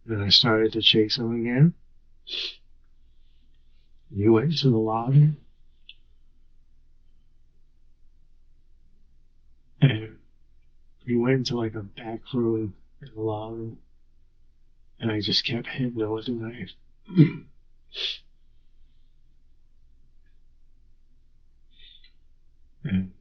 Then I started to chase him again. He went to the lobby. And he went into like a back room in the lobby. And I just kept hitting him with a knife. And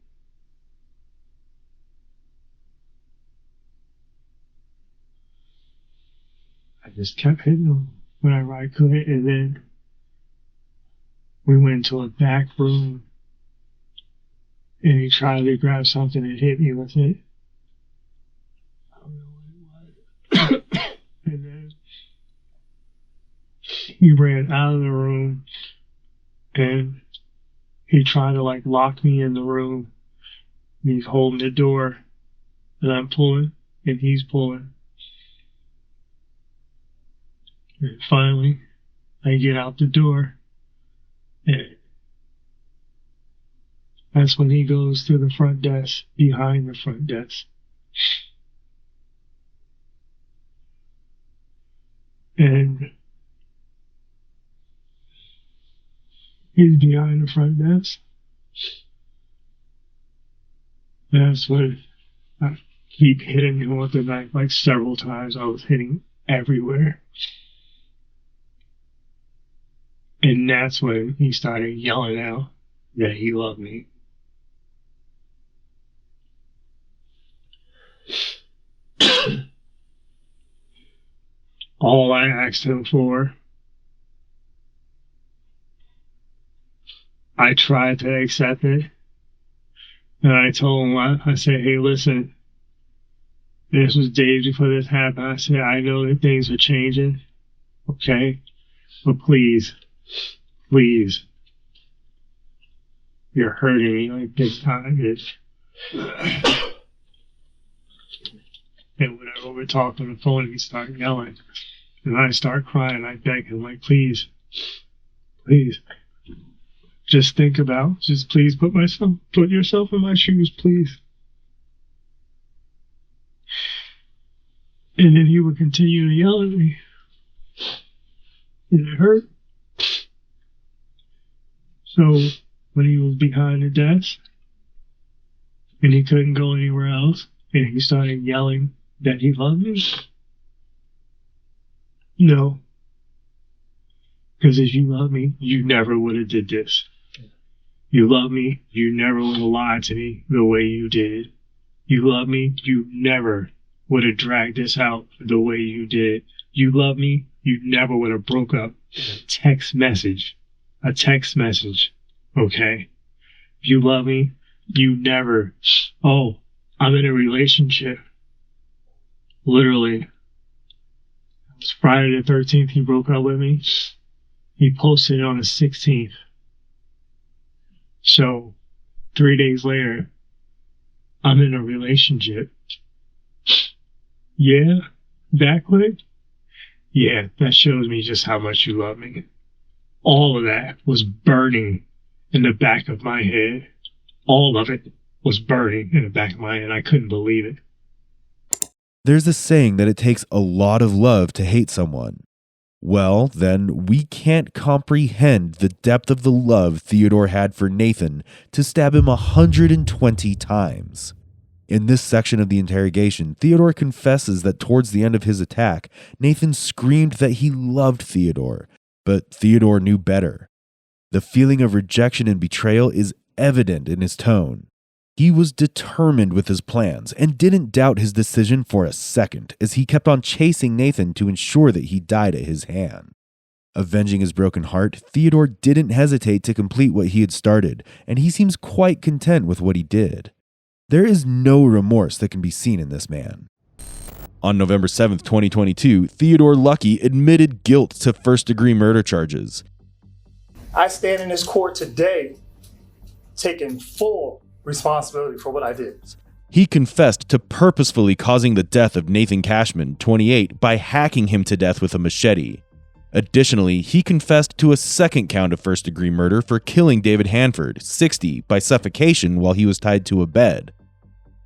I just kept hitting him whenever I could, and then we went to a back room, and he tried to grab something and hit me with it. I don't know what it was. And then he ran out of the room, and he tried to like lock me in the room. And he's holding the door, and I'm pulling, and he's pulling. And finally, I get out the door, and that's when he goes to the front desk, behind the front desk. And he's behind the front desk. That's when I keep hitting him with the knife like several times. I was hitting everywhere. And that's when he started yelling out that he loved me. All I asked him for, I tried to accept it. And I told him, I said, hey, listen, this was days before this happened. I said, I know that things are changing, okay? But please, you're hurting me like big time. And whenever we're talking on the phone, he started yelling. And I start crying. I beg him, like, please, just think about, just please put yourself in my shoes, please. And then he would continue to yell at me. And it hurt. So when he was behind the desk and he couldn't go anywhere else, and he started yelling that he loved me, no. Because if you love me, you never would have did this. You love me, you never would have lied to me the way you did. You love me, you never would have dragged this out the way you did. You love me, you never would have broke up a text message, okay? You love me, you never, oh, I'm in a relationship. Literally. It was Friday the 13th he broke up with me. He posted it on the 16th. So, 3 days later, I'm in a relationship. Yeah? That quick? Yeah, that shows me just how much you love me. all of that was burning in the back of my head. All of it was burning in the back of my head. I couldn't believe it. There's a saying that it takes a lot of love to hate someone. Well, then, we can't comprehend the depth of the love Theodore had for Nathan to stab him 120 times. In this section of the interrogation, Theodore confesses that towards the end of his attack, Nathan screamed that he loved Theodore, but Theodore knew better. The feeling of rejection and betrayal is evident in his tone. He was determined with his plans and didn't doubt his decision for a second as he kept on chasing Nathan to ensure that he died at his hand. Avenging his broken heart, Theodore didn't hesitate to complete what he had started, and he seems quite content with what he did. There is no remorse that can be seen in this man. On November 7th, 2022, Theodore Luckey admitted guilt to first-degree murder charges. I stand in this court today taking full responsibility for what I did. He confessed to purposefully causing the death of Nathan Cashman, 28, by hacking him to death with a machete. Additionally, he confessed to a second count of first-degree murder for killing David Hanford, 60, by suffocation while he was tied to a bed.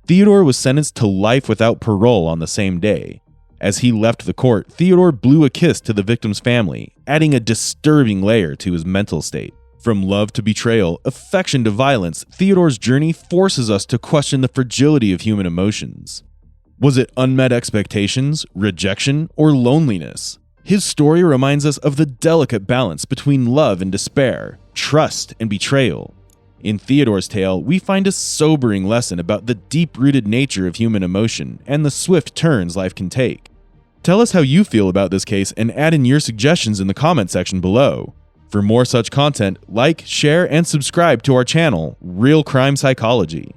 Theodore was sentenced to life without parole on the same day. As he left the court, Theodore blew a kiss to the victim's family, adding a disturbing layer to his mental state. From love to betrayal, affection to violence, Theodore's journey forces us to question the fragility of human emotions. Was it unmet expectations, rejection, or loneliness? His story reminds us of the delicate balance between love and despair, trust and betrayal. In Theodore's tale, we find a sobering lesson about the deep-rooted nature of human emotion and the swift turns life can take. Tell us how you feel about this case and add in your suggestions in the comment section below. For more such content, like, share, and subscribe to our channel, Real Crime Psychology.